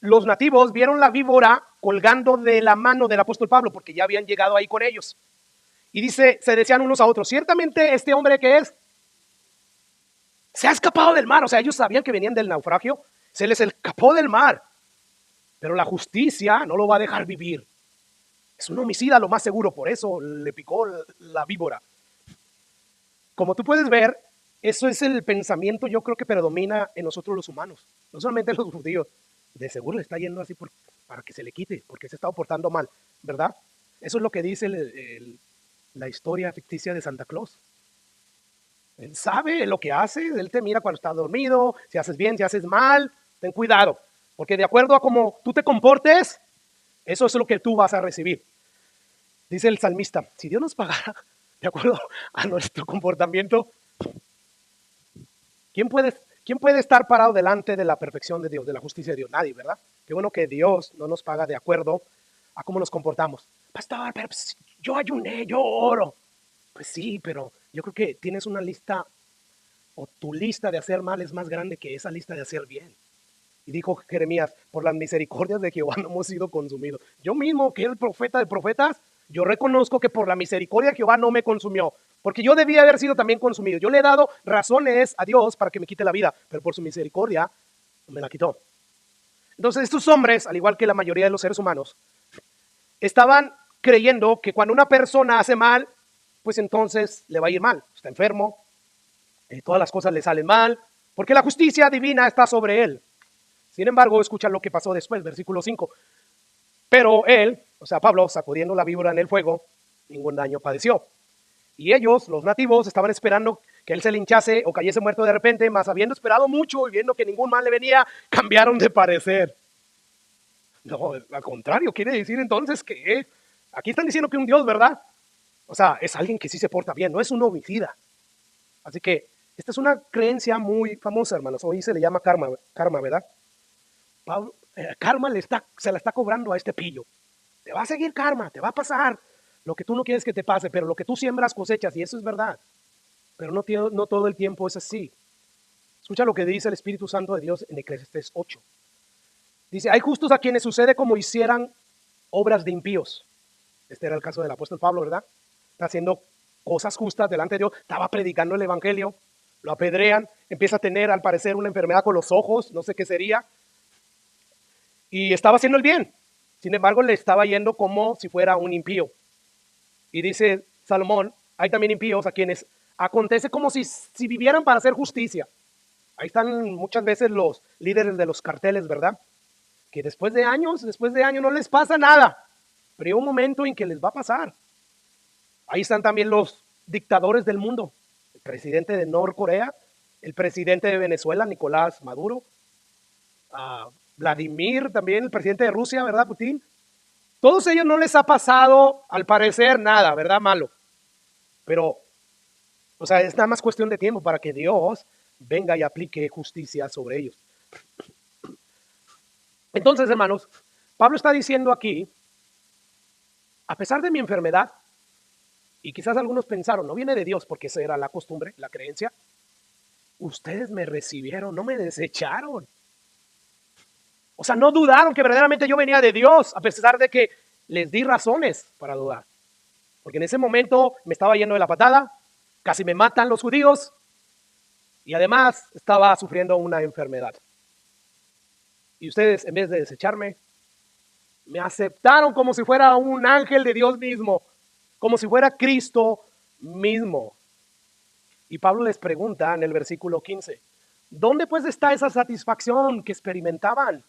los nativos vieron la víbora colgando de la mano del apóstol Pablo, porque ya habían llegado ahí con ellos. Y dice, se decían unos a otros, ciertamente este hombre que es, se ha escapado del mar. O sea, ellos sabían que venían del naufragio, se les escapó del mar, pero la justicia no lo va a dejar vivir. Es un homicida lo más seguro, por eso le picó la víbora. Como tú puedes ver, eso es el pensamiento, yo creo que predomina en nosotros los humanos, no solamente los judíos. De seguro le está yendo así para que se le quite, porque se está portando mal, ¿verdad? Eso es lo que dice la historia ficticia de Santa Claus. Él sabe lo que hace, él te mira cuando estás dormido, si haces bien, si haces mal, ten cuidado, porque de acuerdo a cómo tú te comportes, eso es lo que tú vas a recibir. Dice el salmista, si Dios nos pagara de acuerdo a nuestro comportamiento, ¿quién puede estar parado delante de la perfección de Dios, de la justicia de Dios? Nadie, ¿verdad? Qué bueno que Dios no nos paga de acuerdo a cómo nos comportamos. Pastor, pero pues, yo ayuné, yo oro. Pues sí, pero yo creo que tienes una lista, o tu lista de hacer mal es más grande que esa lista de hacer bien. Y dijo Jeremías, por las misericordias de Jehová no hemos sido consumidos. Yo mismo, que era el profeta de profetas, yo reconozco que por la misericordia de Jehová no me consumió, porque yo debía haber sido también consumido. Yo le he dado razones a Dios para que me quite la vida, pero por su misericordia me la quitó. Entonces estos hombres, al igual que la mayoría de los seres humanos, estaban creyendo que cuando una persona hace mal, pues entonces le va a ir mal. Está enfermo, todas las cosas le salen mal, porque la justicia divina está sobre él. Sin embargo, escucha lo que pasó después, versículo 5. Pero él, o sea, Pablo, sacudiendo la víbora en el fuego, ningún daño padeció. Y ellos, los nativos, estaban esperando que él se linchase o cayese muerto de repente, mas habiendo esperado mucho y viendo que ningún mal le venía, cambiaron de parecer. No, al contrario, quiere decir entonces que aquí están diciendo que un Dios, ¿verdad? O sea, es alguien que sí se porta bien, no es un homicida. Así que esta es una creencia muy famosa, hermanos. Hoy se le llama karma, ¿verdad? Pablo, karma se la está cobrando a este pillo. Te va a seguir karma, te va a pasar lo que tú no quieres que te pase, pero lo que tú siembras cosechas, y eso es verdad. Pero no todo el tiempo es así. Escucha lo que dice el Espíritu Santo de Dios en Eclesiastés 8. Dice, hay justos a quienes sucede como hicieran obras de impíos. Este era el caso del apóstol Pablo, ¿verdad? Está haciendo cosas justas delante de Dios, estaba predicando el evangelio, lo apedrean, empieza a tener al parecer una enfermedad con los ojos, no sé qué sería, y estaba haciendo el bien. Sin embargo, le estaba yendo como si fuera un impío. Y dice Salomón, hay también impíos a quienes acontece como si vivieran para hacer justicia. Ahí están muchas veces los líderes de los carteles, ¿verdad? Que después de años no les pasa nada, pero hay un momento en que les va a pasar. Ahí están también los dictadores del mundo, el presidente de Norcorea, el presidente de Venezuela, Nicolás Maduro, Vladimir también, el presidente de Rusia, ¿verdad, Putin? Todos ellos no les ha pasado, al parecer, nada, ¿verdad? Malo. Pero, o sea, es nada más cuestión de tiempo para que Dios venga y aplique justicia sobre ellos. Entonces, hermanos, Pablo está diciendo aquí, a pesar de mi enfermedad, y quizás algunos pensaron, no viene de Dios porque esa era la costumbre, la creencia, ustedes me recibieron, no me desecharon. O sea, no dudaron que verdaderamente yo venía de Dios, a pesar de que les di razones para dudar. Porque en ese momento me estaba yendo de la patada, casi me matan los judíos, y además estaba sufriendo una enfermedad. Y ustedes, en vez de desecharme, me aceptaron como si fuera un ángel de Dios mismo, como si fuera Cristo mismo. Y Pablo les pregunta en el versículo 15, ¿dónde pues está esa satisfacción que experimentaban?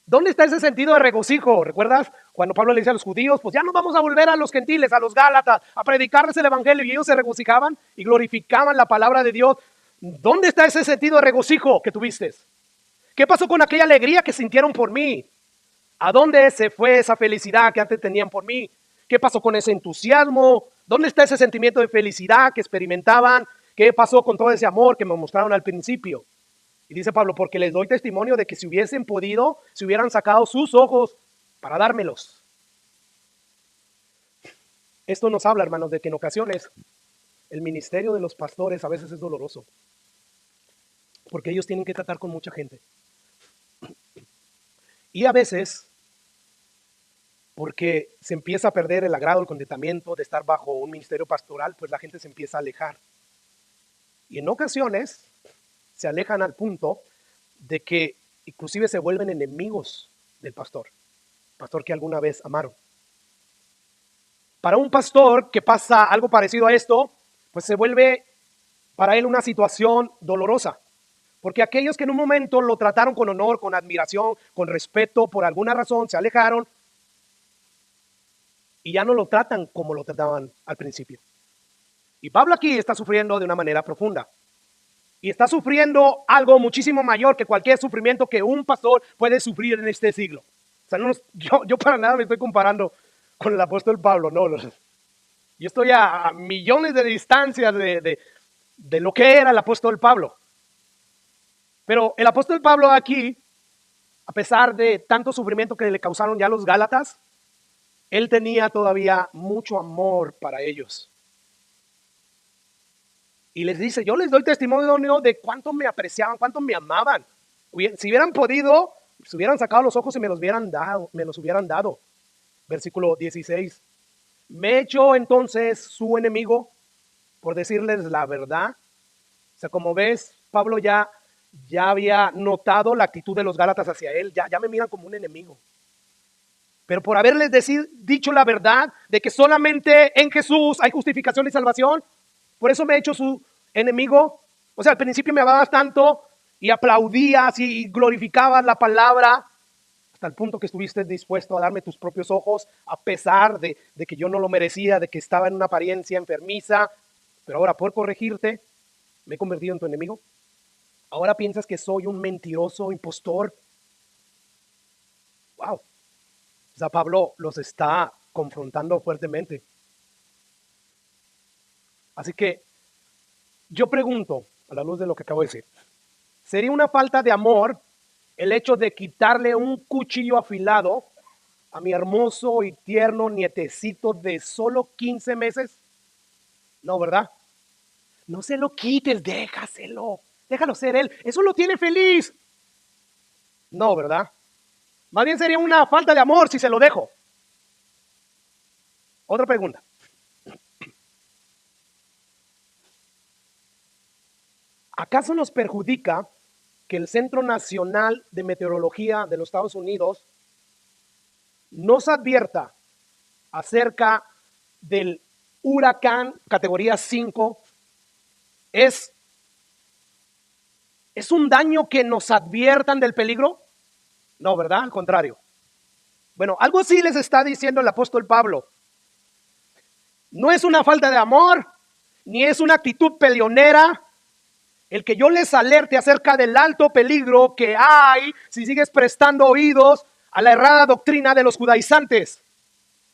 ¿Dónde está ese sentido de regocijo? ¿Recuerdas cuando Pablo le dice a los judíos, pues ya nos vamos a volver a los gentiles, a los gálatas, a predicarles el evangelio, y ellos se regocijaban y glorificaban la palabra de Dios? ¿Dónde está ese sentido de regocijo que tuviste? ¿Qué pasó con aquella alegría que sintieron por mí? ¿A dónde se fue esa felicidad que antes tenían por mí? ¿Qué pasó con ese entusiasmo? ¿Dónde está ese sentimiento de felicidad que experimentaban? ¿Qué pasó con todo ese amor que me mostraron al principio? Y dice Pablo, porque les doy testimonio de que si hubiesen podido, se hubieran sacado sus ojos para dármelos. Esto nos habla, hermanos, de que en ocasiones el ministerio de los pastores a veces es doloroso, porque ellos tienen que tratar con mucha gente. Y a veces, porque se empieza a perder el agrado, el contentamiento de estar bajo un ministerio pastoral, pues la gente se empieza a alejar. Y en ocasiones se alejan al punto de que inclusive se vuelven enemigos del pastor que alguna vez amaron. Para un pastor que pasa algo parecido a esto, pues se vuelve para él una situación dolorosa. Porque aquellos que en un momento lo trataron con honor, con admiración, con respeto, por alguna razón se alejaron y ya no lo tratan como lo trataban al principio. Y Pablo aquí está sufriendo de una manera profunda. Y está sufriendo algo muchísimo mayor que cualquier sufrimiento que un pastor puede sufrir en este siglo. O sea, yo para nada me estoy comparando con el apóstol Pablo, no. Yo estoy a millones de distancias de lo que era el apóstol Pablo. Pero el apóstol Pablo aquí, a pesar de tanto sufrimiento que le causaron ya los Gálatas, él tenía todavía mucho amor para ellos. Y les dice, yo les doy testimonio de cuánto me apreciaban, cuánto me amaban. Si hubieran podido, se hubieran sacado los ojos y me los hubieran dado. Versículo 16. ¿Me he hecho entonces su enemigo por decirles la verdad? O sea, como ves, Pablo ya había notado la actitud de los Gálatas hacia él, ya me miran como un enemigo. Pero por haberles dicho la verdad de que solamente en Jesús hay justificación y salvación, por eso me he hecho su enemigo. O sea, al principio me amabas tanto y aplaudías y glorificabas la palabra, hasta el punto que estuviste dispuesto a darme tus propios ojos, a pesar de que yo no lo merecía, de que estaba en una apariencia enfermiza. Pero ahora, por corregirte, me he convertido en tu enemigo. Ahora piensas que soy un mentiroso, impostor. Wow. O sea, Pablo los está confrontando fuertemente. Así que yo pregunto, a la luz de lo que acabo de decir, ¿sería una falta de amor el hecho de quitarle un cuchillo afilado a mi hermoso y tierno nietecito de solo 15 meses? No, ¿verdad? No se lo quites, déjalo ser él, eso lo tiene feliz. No, ¿verdad? Más bien sería una falta de amor si se lo dejo. Otra pregunta. ¿Acaso nos perjudica que el Centro Nacional de Meteorología de los Estados Unidos nos advierta acerca del huracán categoría 5? ¿Es un daño que nos adviertan del peligro? No, ¿verdad? Al contrario. Bueno, algo así les está diciendo el apóstol Pablo. No es una falta de amor, ni es una actitud peleonera el que yo les alerte acerca del alto peligro que hay si sigues prestando oídos a la errada doctrina de los judaizantes.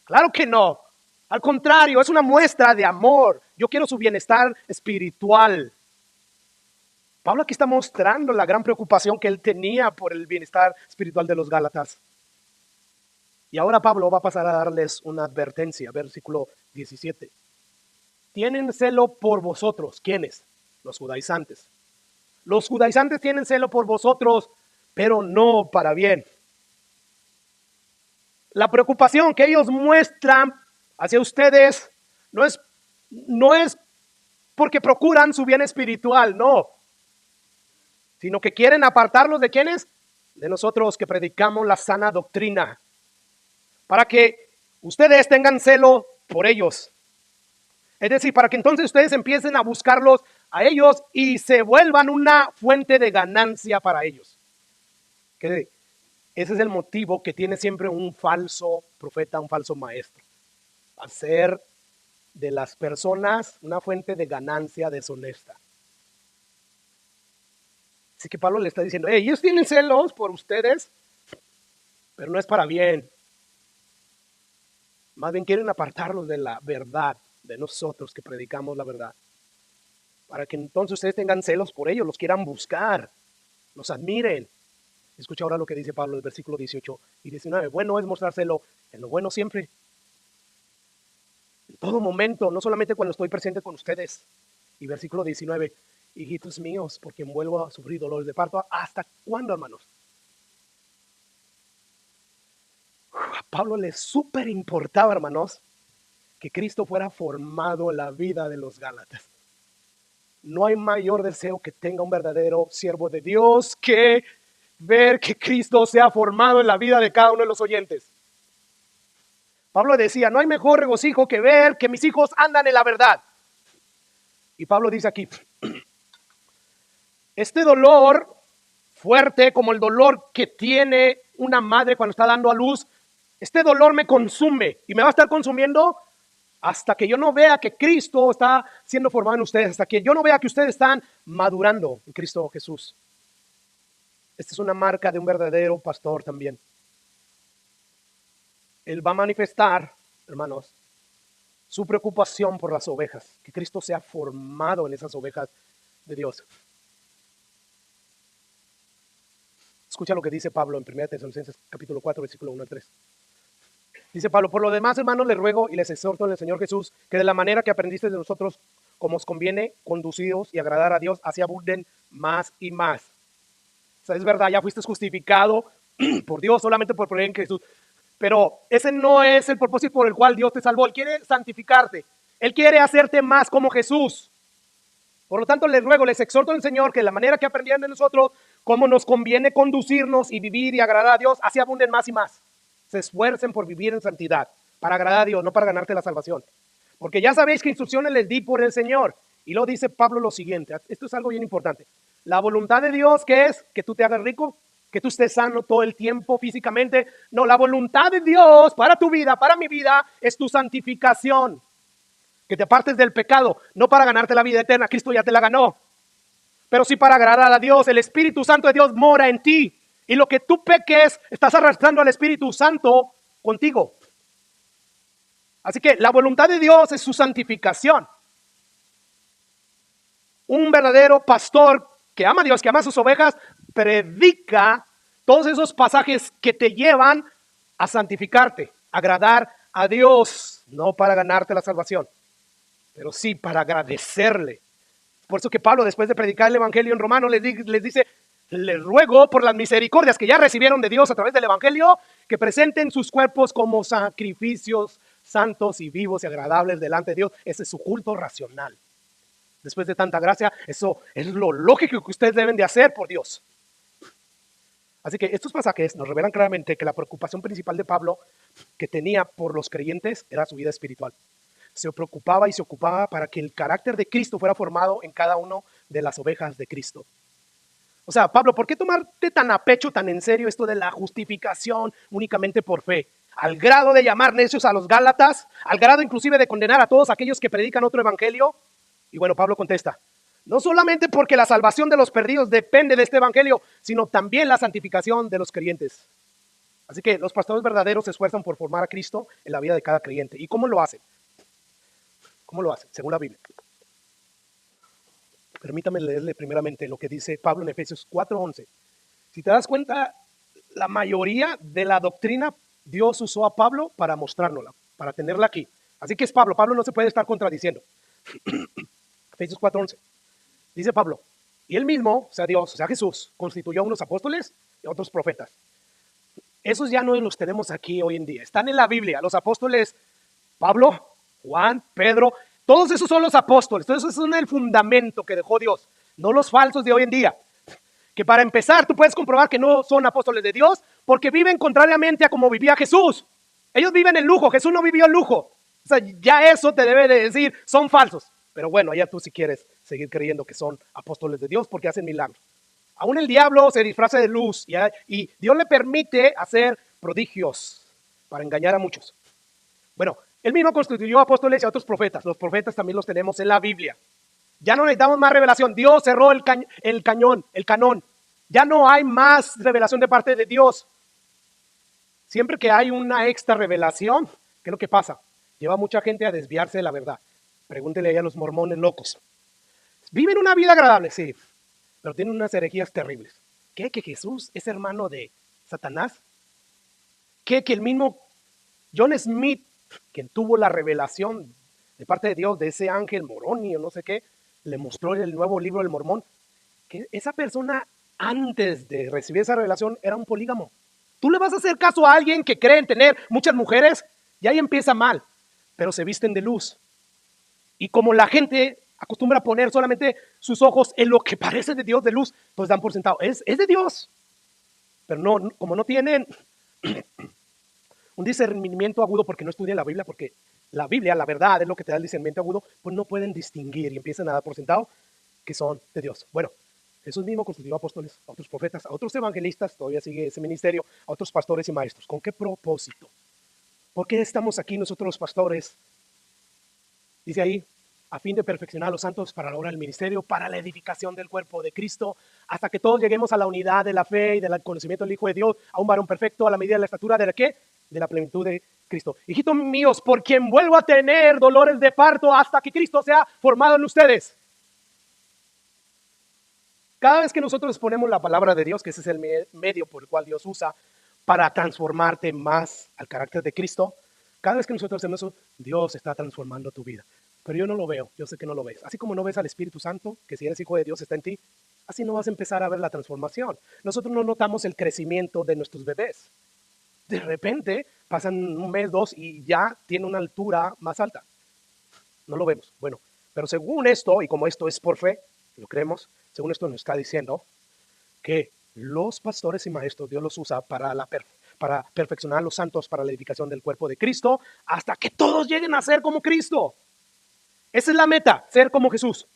Claro que no. Al contrario, es una muestra de amor. Yo quiero su bienestar espiritual. Pablo aquí está mostrando la gran preocupación que él tenía por el bienestar espiritual de los Gálatas. Y ahora Pablo va a pasar a darles una advertencia, versículo 17. Tienen celo por vosotros. ¿Quiénes? Los judaizantes. Los judaizantes tienen celo por vosotros, pero no para bien. La preocupación que ellos muestran hacia ustedes no es porque procuran su bien espiritual, no, sino que quieren apartarlos de ¿quiénes? De nosotros que predicamos la sana doctrina, para que ustedes tengan celo por ellos. Es decir, para que entonces ustedes empiecen a buscarlos a ellos y se vuelvan una fuente de ganancia para ellos. Que ese es el motivo que tiene siempre un falso profeta, un falso maestro. Hacer de las personas una fuente de ganancia deshonesta. Así que Pablo le está diciendo, ellos tienen celos por ustedes, pero no es para bien. Más bien quieren apartarlos de la verdad, de nosotros que predicamos la verdad. Para que entonces ustedes tengan celos por ellos, los quieran buscar, los admiren. Escucha ahora lo que dice Pablo en el versículo 18 y 19. Bueno es mostrar celo en lo bueno siempre. todo momento, no solamente cuando estoy presente con ustedes. Y versículo 19, hijitos míos, por quien vuelvo a sufrir dolores de parto. ¿Hasta cuándo, hermanos? A Pablo le súper importaba, hermanos, que Cristo fuera formado en la vida de los Gálatas. No hay mayor deseo que tenga un verdadero siervo de Dios que ver que Cristo sea formado en la vida de cada uno de los oyentes. Pablo decía, no hay mejor regocijo que ver que mis hijos andan en la verdad. Y Pablo dice aquí, este dolor fuerte como el dolor que tiene una madre cuando está dando a luz, este dolor me consume y me va a estar consumiendo hasta que yo no vea que Cristo está siendo formado en ustedes, hasta que yo no vea que ustedes están madurando en Cristo Jesús. Esta es una marca de un verdadero pastor también. Él va a manifestar, hermanos, su preocupación por las ovejas, que Cristo sea formado en esas ovejas de Dios. Escucha lo que dice Pablo en 1 Tesalonicenses capítulo 4, versículo 1 al 3. Dice Pablo, por lo demás, hermanos, les ruego y les exhorto en el Señor Jesús, que de la manera que aprendiste de nosotros, como os conviene, conducidos y agradar a Dios, así abunden más y más. O sea, es verdad, ya fuiste justificado por Dios solamente por creer en Jesús. Pero ese no es el propósito por el cual Dios te salvó. Él quiere santificarte. Él quiere hacerte más como Jesús. Por lo tanto, les ruego, les exhorto en el Señor que de la manera que aprendieron de nosotros, cómo nos conviene conducirnos y vivir y agradar a Dios, así abunden más y más. Se esfuercen por vivir en santidad, para agradar a Dios, no para ganarte la salvación. Porque ya sabéis que instrucciones les di por el Señor. Y luego dice Pablo lo siguiente, esto es algo bien importante. La voluntad de Dios, ¿qué es? Que tú te hagas rico, que tú estés sano todo el tiempo físicamente. No, la voluntad de Dios para tu vida, para mi vida, es tu santificación. Que te apartes del pecado, no para ganarte la vida eterna, Cristo ya te la ganó. Pero sí para agradar a Dios, el Espíritu Santo de Dios mora en ti. Y lo que tú peques, estás arrastrando al Espíritu Santo contigo. Así que la voluntad de Dios es su santificación. Un verdadero pastor que ama a Dios, que ama a sus ovejas, predica todos esos pasajes que te llevan a santificarte, a agradar a Dios, no para ganarte la salvación, pero sí para agradecerle. Por eso que Pablo, después de predicar el Evangelio en Romanos, les dice, les ruego por las misericordias que ya recibieron de Dios a través del Evangelio, que presenten sus cuerpos como sacrificios santos y vivos y agradables delante de Dios. Ese es su culto racional. Después de tanta gracia, eso es lo lógico que ustedes deben de hacer por Dios. Así que estos pasajes nos revelan claramente que la preocupación principal de Pablo que tenía por los creyentes era su vida espiritual. Se preocupaba y se ocupaba para que el carácter de Cristo fuera formado en cada uno de las ovejas de Cristo. O sea, Pablo, ¿por qué tomarte tan a pecho, tan en serio esto de la justificación únicamente por fe? Al grado de llamar necios a los Gálatas, al grado inclusive de condenar a todos aquellos que predican otro evangelio. Y bueno, Pablo contesta, no solamente porque la salvación de los perdidos depende de este evangelio, sino también la santificación de los creyentes. Así que los pastores verdaderos se esfuerzan por formar a Cristo en la vida de cada creyente. ¿Y cómo lo hacen? ¿Cómo lo hacen? Según la Biblia. Permítame leerle primeramente lo que dice Pablo en Efesios 4:11. Si te das cuenta, la mayoría de la doctrina Dios usó a Pablo para mostrárnosla, para tenerla aquí. Así que es Pablo. Pablo no se puede estar contradiciendo. Efesios 4:11. Dice Pablo, y él mismo, o sea Dios, o sea Jesús, constituyó a unos apóstoles y a otros profetas. Esos ya no los tenemos aquí hoy en día. Están en la Biblia. Los apóstoles, Pablo, Juan, Pedro, todos esos son los apóstoles. Todos esos son el fundamento que dejó Dios. No los falsos de hoy en día. Que para empezar tú puedes comprobar que no son apóstoles de Dios porque viven contrariamente a como vivía Jesús. Ellos viven en lujo. Jesús no vivió en lujo. O sea, ya eso te debe de decir, son falsos. Pero bueno, allá tú si quieres seguir creyendo que son apóstoles de Dios porque hacen milagros. Aún el diablo se disfraza de luz y Dios le permite hacer prodigios para engañar a muchos. Bueno, él mismo constituyó apóstoles y a otros profetas. Los profetas también los tenemos en la Biblia. Ya no necesitamos más revelación. Dios cerró el canón. Ya no hay más revelación de parte de Dios. Siempre que hay una extra revelación, ¿qué es lo que pasa? Lleva a mucha gente a desviarse de la verdad. Pregúntele ahí a los mormones locos. Viven una vida agradable, sí, pero tienen unas herejías terribles. ¿Qué? ¿Que Jesús es hermano de Satanás? ¿Qué? ¿Que el mismo John Smith, quien tuvo la revelación de parte de Dios, de ese ángel Moroni o no sé qué, le mostró el nuevo libro del Mormón, que esa persona antes de recibir esa revelación era un polígamo. Tú le vas a hacer caso a alguien que cree en tener muchas mujeres y ahí empieza mal, pero se visten de luz. Y como la gente acostumbra a poner solamente sus ojos en lo que parece de Dios, de luz, pues dan por sentado, es de Dios. Pero no, como no tienen un discernimiento agudo porque no estudian la Biblia, porque la Biblia, la verdad, es lo que te da el discernimiento agudo, pues no pueden distinguir y empiezan a dar por sentado que son de Dios. Bueno, Jesús mismo constituyó apóstoles, a otros profetas, a otros evangelistas, todavía sigue ese ministerio, a otros pastores y maestros. ¿Con qué propósito? ¿Por qué estamos aquí nosotros los pastores? Dice ahí, a fin de perfeccionar a los santos para la obra del ministerio, para la edificación del cuerpo de Cristo, hasta que todos lleguemos a la unidad de la fe y del conocimiento del Hijo de Dios, a un varón perfecto, a la medida de la estatura de la ¿qué? De la plenitud de Cristo. Hijitos míos, por quien vuelvo a tener dolores de parto hasta que Cristo sea formado en ustedes. Cada vez que nosotros ponemos la palabra de Dios, que ese es el medio por el cual Dios usa para transformarte más al carácter de Cristo, cada vez que nosotros hacemos eso, Dios está transformando tu vida. Pero yo no lo veo, yo sé que no lo ves. Así como no ves al Espíritu Santo, que si eres hijo de Dios está en ti, así no vas a empezar a ver la transformación. Nosotros no notamos el crecimiento de nuestros bebés. De repente pasan un mes, dos y ya tiene una altura más alta. No lo vemos. Bueno, pero según esto, y como esto es por fe, lo creemos, según esto nos está diciendo que los pastores y maestros Dios los usa para perfeccionar a los santos para la edificación del cuerpo de Cristo hasta que todos lleguen a ser como Cristo. Esa es la meta, ser como Jesús.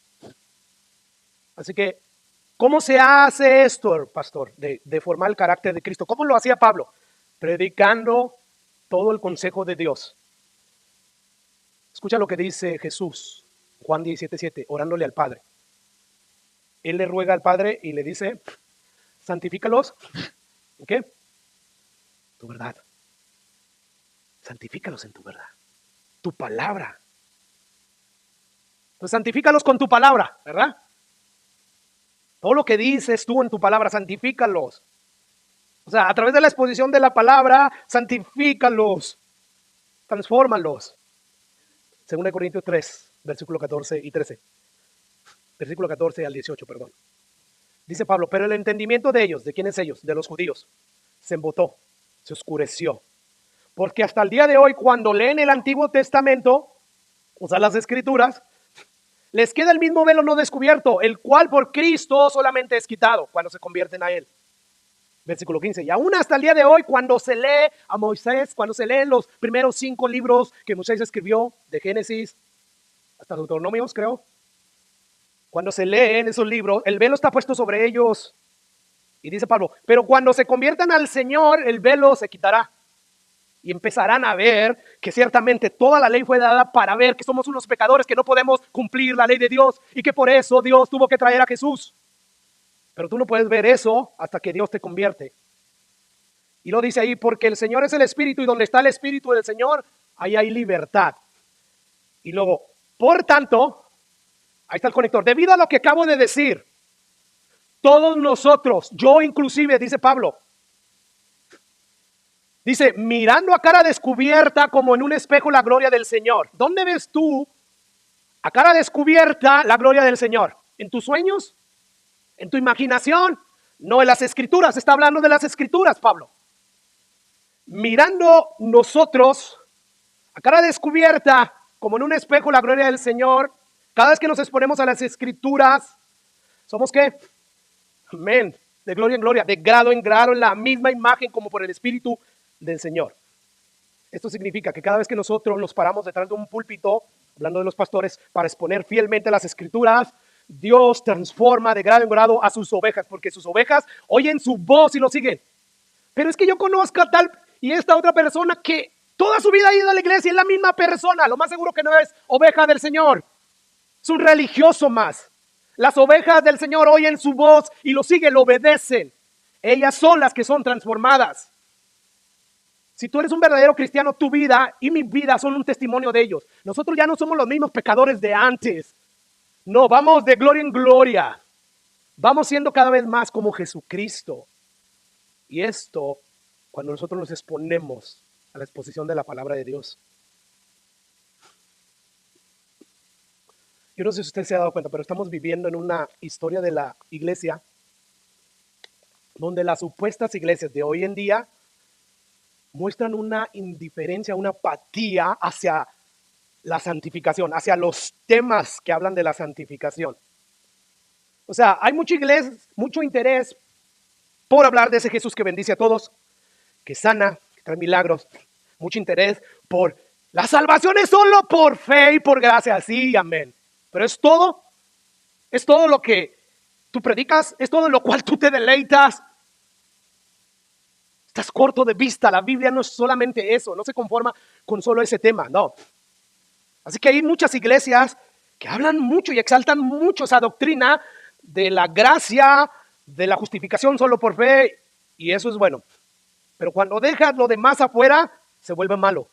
Así que, ¿cómo se hace esto, pastor, de formar el carácter de Cristo? ¿Cómo lo hacía Pablo? Predicando todo el consejo de Dios. Escucha lo que dice Jesús, Juan 17:7, orándole al Padre. Él le ruega al Padre y le dice, santifícalos, ¿qué? Tu verdad. Santifícalos en tu verdad. Tu palabra. Pues santifícalos con tu palabra, ¿verdad? Todo lo que dices tú en tu palabra, santifícalos. O sea, a través de la exposición de la palabra, santifícalos, transfórmalos. Según de Corintios 3, versículo 14 y 13. Versículo 14 al 18, perdón. Dice Pablo, pero el entendimiento de ellos, ¿de quiénes ellos? De los judíos, se embotó, se oscureció. Porque hasta el día de hoy, cuando leen el Antiguo Testamento, o sea, las Escrituras, les queda el mismo velo no descubierto, el cual por Cristo solamente es quitado cuando se convierten a Él. Versículo 15. Y aún hasta el día de hoy, cuando se lee a Moisés, cuando se leen los primeros 5 libros que Moisés escribió, de Génesis hasta Deuteronomios, creo, cuando se leen esos libros, el velo está puesto sobre ellos. Y dice Pablo, pero cuando se conviertan al Señor, el velo se quitará. Y empezarán a ver que ciertamente toda la ley fue dada para ver que somos unos pecadores, que no podemos cumplir la ley de Dios y que por eso Dios tuvo que traer a Jesús. Pero tú no puedes ver eso hasta que Dios te convierte. Y lo dice ahí, porque el Señor es el Espíritu y donde está el Espíritu del Señor, ahí hay libertad. Y luego, por tanto, ahí está el conector. Debido a lo que acabo de decir, todos nosotros, yo inclusive, dice Pablo, dice, mirando a cara descubierta como en un espejo la gloria del Señor. ¿Dónde ves tú a cara descubierta la gloria del Señor? ¿En tus sueños? ¿En tu imaginación? No, en las Escrituras. Está hablando de las Escrituras, Pablo. Mirando nosotros a cara descubierta como en un espejo la gloria del Señor. Cada vez que nos exponemos a las Escrituras, ¿somos qué? Amén. De gloria en gloria, de grado en grado, en la misma imagen como por el Espíritu del Señor. Esto significa que cada vez que nosotros nos paramos detrás de un púlpito, hablando de los pastores, para exponer fielmente las Escrituras, Dios transforma de grado en grado a sus ovejas, porque sus ovejas oyen su voz y lo siguen. Pero es que yo conozco a tal y esta otra persona que toda su vida ha ido a la iglesia y es la misma persona. Lo más seguro que no es oveja del Señor. Es un religioso más. Las ovejas del Señor oyen su voz y lo siguen, lo obedecen. Ellas son las que son transformadas. Si tú eres un verdadero cristiano, tu vida y mi vida son un testimonio de ellos. Nosotros ya no somos los mismos pecadores de antes. No, vamos de gloria en gloria. Vamos siendo cada vez más como Jesucristo. Y esto, cuando nosotros nos exponemos a la exposición de la palabra de Dios. Yo no sé si usted se ha dado cuenta, pero estamos viviendo en una historia de la iglesia donde las supuestas iglesias de hoy en día muestran una indiferencia, una apatía hacia la santificación, hacia los temas que hablan de la santificación. O sea, hay mucho mucho interés por hablar de ese Jesús que bendice a todos, que sana, que trae milagros, mucho interés por la salvación es solo por fe y por gracia, sí, amén. Pero es todo lo que tú predicas, es todo en lo cual tú te deleitas. Estás corto de vista, la Biblia no es solamente eso, no se conforma con solo ese tema, no. Así que hay muchas iglesias que hablan mucho y exaltan mucho esa doctrina de la gracia, de la justificación solo por fe, y eso es bueno. Pero cuando dejas lo demás afuera, se vuelve malo.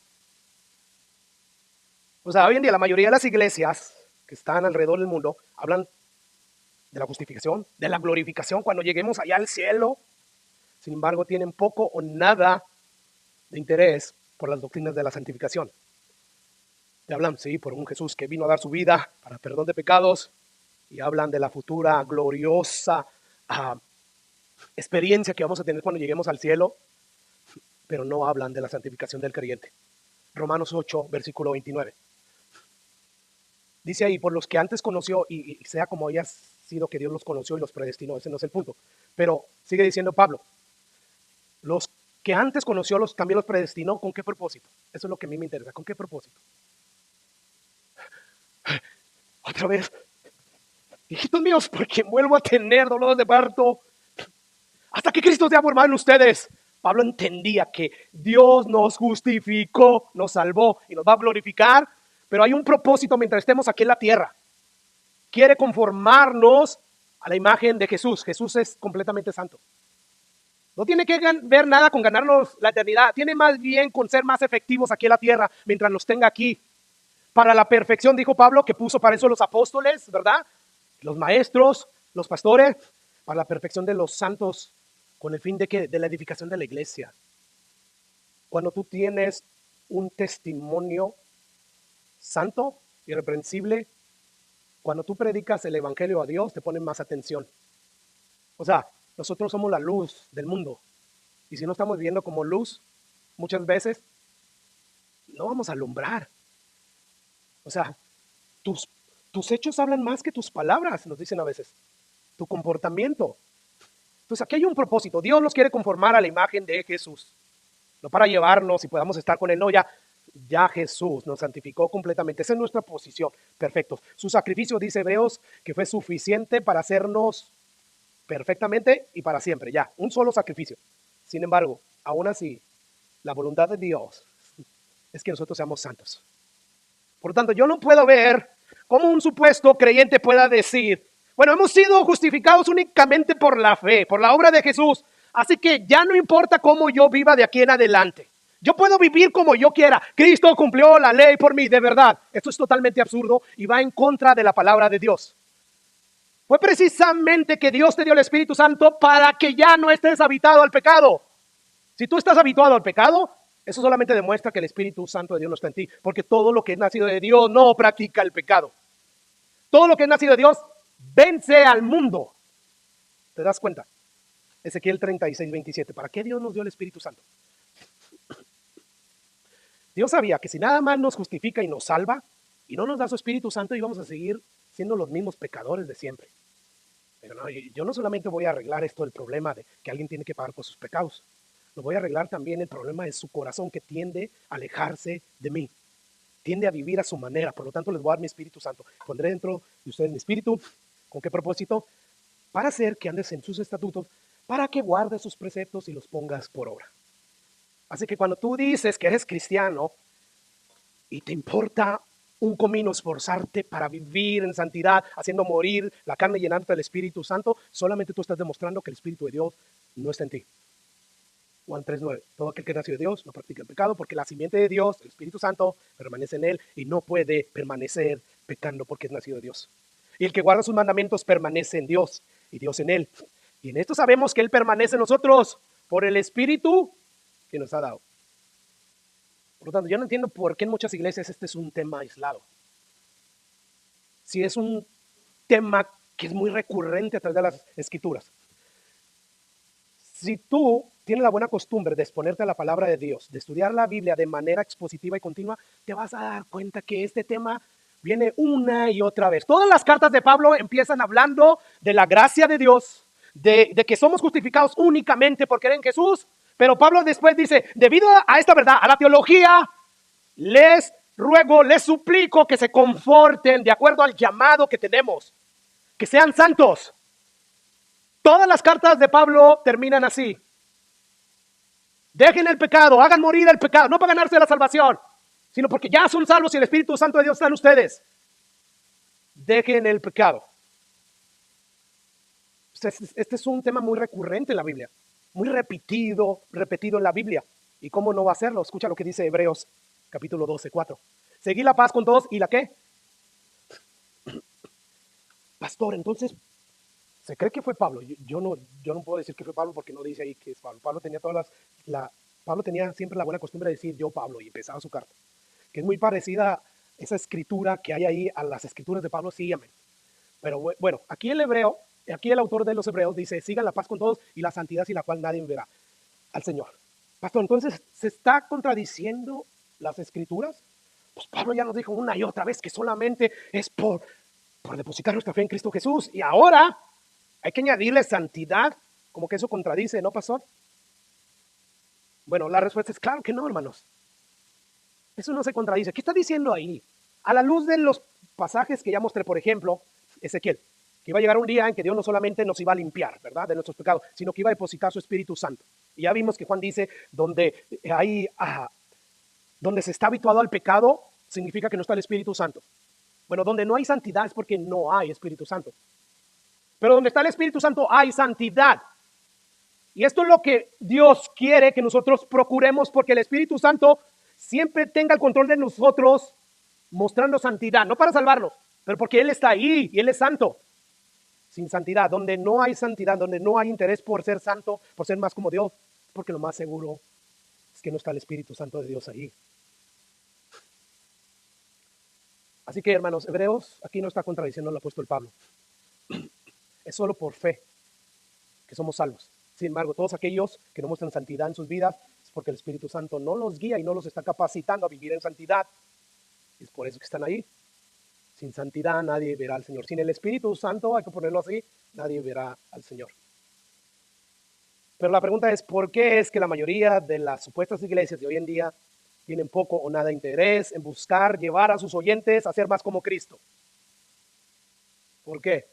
O sea, hoy en día la mayoría de las iglesias que están alrededor del mundo hablan de la justificación, de la glorificación cuando lleguemos allá al cielo. Sin embargo, tienen poco o nada de interés por las doctrinas de la santificación. Te hablan, sí, por un Jesús que vino a dar su vida para perdón de pecados, y hablan de la futura gloriosa experiencia que vamos a tener cuando lleguemos al cielo, pero no hablan de la santificación del creyente. Romanos 8, versículo 29. Dice ahí, por los que antes conoció, y sea como haya sido que Dios los conoció y los predestinó, ese no es el punto. Pero sigue diciendo Pablo, los que antes conoció también los predestinó, ¿con qué propósito? Eso es lo que a mí me interesa, ¿con qué propósito? Otra vez, hijitos míos, porque vuelvo a tener dolores de parto hasta que Cristo sea formado en ustedes. Pablo entendía que Dios nos justificó, nos salvó y nos va a glorificar, pero hay un propósito mientras estemos aquí en la tierra. Quiere conformarnos a la imagen de Jesús. Jesús es completamente santo. No tiene que ver nada con ganarnos la eternidad. Tiene más bien con ser más efectivos aquí en la tierra mientras nos tenga aquí. Para la perfección, dijo Pablo, que puso para eso los apóstoles, ¿verdad? Los maestros, los pastores, para la perfección de los santos, con el fin de la edificación de la iglesia. Cuando tú tienes un testimonio santo, irreprensible, cuando tú predicas el evangelio a Dios, te ponen más atención. O sea, nosotros somos la luz del mundo. Y si no estamos viviendo como luz, muchas veces no vamos a alumbrar. O sea, tus hechos hablan más que tus palabras, nos dicen a veces. Tu comportamiento. Entonces aquí hay un propósito. Dios nos quiere conformar a la imagen de Jesús. No para llevarnos y podamos estar con Él. No, ya Jesús nos santificó completamente. Esa es nuestra posición. Perfecto. Su sacrificio, dice Hebreos, que fue suficiente para hacernos perfectamente y para siempre. Ya, un solo sacrificio. Sin embargo, aún así, la voluntad de Dios es que nosotros seamos santos. Por lo tanto, yo no puedo ver cómo un supuesto creyente pueda decir, bueno, hemos sido justificados únicamente por la fe, por la obra de Jesús, así que ya no importa cómo yo viva de aquí en adelante. Yo puedo vivir como yo quiera. Cristo cumplió la ley por mí, de verdad. Esto es totalmente absurdo y va en contra de la palabra de Dios. Fue precisamente que Dios te dio el Espíritu Santo para que ya no estés habitado al pecado. Si tú estás habituado al pecado, eso solamente demuestra que el Espíritu Santo de Dios no está en ti, porque todo lo que es nacido de Dios no practica el pecado. Todo lo que es nacido de Dios vence al mundo. ¿Te das cuenta? Ezequiel 36, 27. ¿Para qué Dios nos dio el Espíritu Santo? Dios sabía que si nada más nos justifica y nos salva y no nos da su Espíritu Santo, íbamos a seguir siendo los mismos pecadores de siempre. Pero no, yo no solamente voy a arreglar esto, el problema de que alguien tiene que pagar por sus pecados. Lo voy a arreglar también el problema de su corazón que tiende a alejarse de mí. Tiende a vivir a su manera. Por lo tanto, les voy a dar mi Espíritu Santo. Pondré dentro de ustedes mi Espíritu. ¿Con qué propósito? Para hacer que andes en sus estatutos, para que guardes sus preceptos y los pongas por obra. Así que cuando tú dices que eres cristiano y te importa un comino esforzarte para vivir en santidad, haciendo morir la carne, llenándote del Espíritu Santo, solamente tú estás demostrando que el Espíritu de Dios no está en ti. Juan 3:9. Todo aquel que nació de Dios no practica el pecado, porque la simiente de Dios, el Espíritu Santo, permanece en él y no puede permanecer pecando porque es nacido de Dios. Y el que guarda sus mandamientos permanece en Dios y Dios en él. Y en esto sabemos que él permanece en nosotros por el Espíritu que nos ha dado. Por lo tanto, yo no entiendo por qué en muchas iglesias este es un tema aislado. si es un tema que es muy recurrente a través de las escrituras. Si tú tienes la buena costumbre de exponerte a la palabra de Dios, de estudiar la Biblia de manera expositiva y continua, te vas a dar cuenta que este tema viene una y otra vez. Todas las cartas de Pablo empiezan hablando de la gracia de Dios, de que somos justificados únicamente por creer en Jesús, pero Pablo después dice, debido a esta verdad, a la teología, les ruego, les suplico que se conforten de acuerdo al llamado que tenemos, que sean santos. Todas las cartas de Pablo terminan así. Dejen el pecado, hagan morir el pecado, no para ganarse la salvación, sino porque ya son salvos y el Espíritu Santo de Dios está en ustedes. Dejen el pecado. Este es un tema muy recurrente en la Biblia, muy repetido en la Biblia. ¿Y cómo no va a hacerlo? Escucha lo que dice Hebreos capítulo 12, 4. Seguid la paz con todos y la ¿qué? Pastor, entonces, ¿se cree que fue Pablo? Yo no puedo decir que fue Pablo porque no dice ahí que es Pablo. Pablo tenía siempre la buena costumbre de decir yo Pablo y empezaba su carta, que es muy parecida esa escritura que hay ahí a las escrituras de Pablo, sí, amén. Pero bueno, aquí el autor de los Hebreos dice, sigan la paz con todos y la santidad sin la cual nadie verá al Señor. Pastor, entonces, ¿se está contradiciendo las escrituras? Pues Pablo ya nos dijo una y otra vez que solamente es por depositar nuestra fe en Cristo Jesús. Y ahora hay que añadirle santidad, como que eso contradice, ¿no, pastor? Bueno, la respuesta es claro que no, hermanos. Eso no se contradice. ¿Qué está diciendo ahí? A la luz de los pasajes que ya mostré, por ejemplo, Ezequiel, que iba a llegar un día en que Dios no solamente nos iba a limpiar, ¿verdad?, de nuestros pecados, sino que iba a depositar su Espíritu Santo. Y ya vimos que Juan dice, donde se está habituado al pecado, significa que no está el Espíritu Santo. Bueno, donde no hay santidad es porque no hay Espíritu Santo. Pero donde está el Espíritu Santo hay santidad. Y esto es lo que Dios quiere que nosotros procuremos, porque el Espíritu Santo siempre tenga el control de nosotros, mostrando santidad, no para salvarnos, pero porque Él está ahí y Él es santo. Sin santidad, donde no hay santidad, donde no hay interés por ser santo, por ser más como Dios, porque lo más seguro es que no está el Espíritu Santo de Dios ahí. Así que, hermanos, Hebreos aquí no está contradiciendo al apóstol Pablo. Es solo por fe que somos salvos. Sin embargo, todos aquellos que no muestran santidad en sus vidas es porque el Espíritu Santo no los guía y no los está capacitando a vivir en santidad. Es por eso que están ahí. Sin santidad nadie verá al Señor. Sin el Espíritu Santo, hay que ponerlo así, nadie verá al Señor. Pero la pregunta es, ¿por qué es que la mayoría de las supuestas iglesias de hoy en día tienen poco o nada interés en buscar llevar a sus oyentes a ser más como Cristo? ¿Por qué?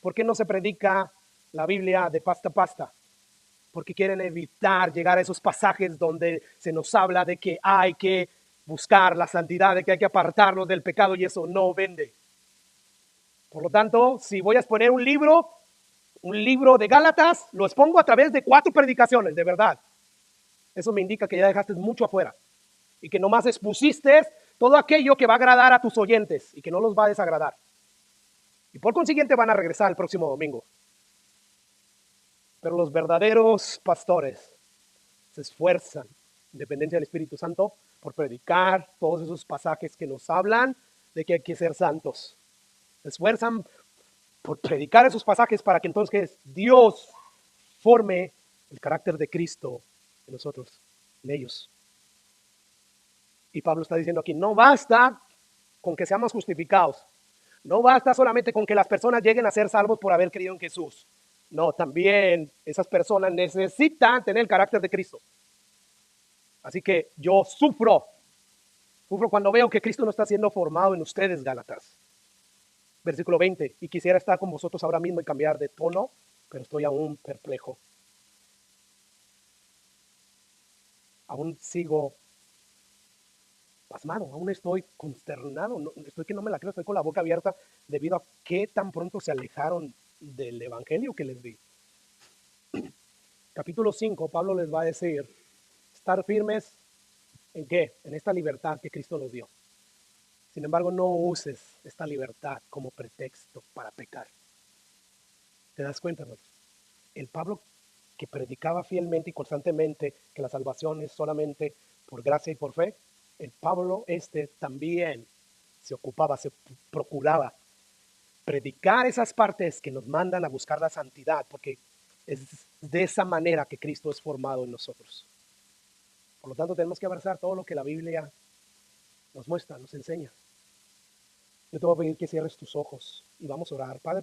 ¿Por qué no se predica la Biblia de pasta a pasta? Porque quieren evitar llegar a esos pasajes donde se nos habla de que hay que buscar la santidad, de que hay que apartarnos del pecado, y eso no vende. Por lo tanto, si voy a exponer un libro de Gálatas, lo expongo a través de 4 predicaciones, de verdad. Eso me indica que ya dejaste mucho afuera y que nomás expusiste todo aquello que va a agradar a tus oyentes y que no los va a desagradar. Y por consiguiente van a regresar el próximo domingo. Pero los verdaderos pastores se esfuerzan, en dependencia del Espíritu Santo, por predicar todos esos pasajes que nos hablan de que hay que ser santos. Se esfuerzan por predicar esos pasajes para que entonces Dios forme el carácter de Cristo en nosotros, en ellos. Y Pablo está diciendo aquí, no basta con que seamos justificados. No basta solamente con que las personas lleguen a ser salvos por haber creído en Jesús. No, también esas personas necesitan tener el carácter de Cristo. Así que yo sufro cuando veo que Cristo no está siendo formado en ustedes, Gálatas. Versículo 20, y quisiera estar con vosotros ahora mismo y cambiar de tono, pero estoy aún perplejo. Aún sigo pasmado, aún estoy consternado, estoy que no me la creo, estoy con la boca abierta debido a que tan pronto se alejaron del evangelio que les di. Capítulo 5, Pablo les va a decir, estar firmes ¿en qué? En esta libertad que Cristo nos dio. Sin embargo, no uses esta libertad como pretexto para pecar. ¿Te das cuenta, hermano? El Pablo que predicaba fielmente y constantemente que la salvación es solamente por gracia y por fe, el Pablo también se ocupaba, se procuraba predicar esas partes que nos mandan a buscar la santidad, porque es de esa manera que Cristo es formado en nosotros. Por lo tanto, tenemos que abrazar todo lo que la Biblia nos muestra, nos enseña. Yo te voy a pedir que cierres tus ojos y vamos a orar. Padre,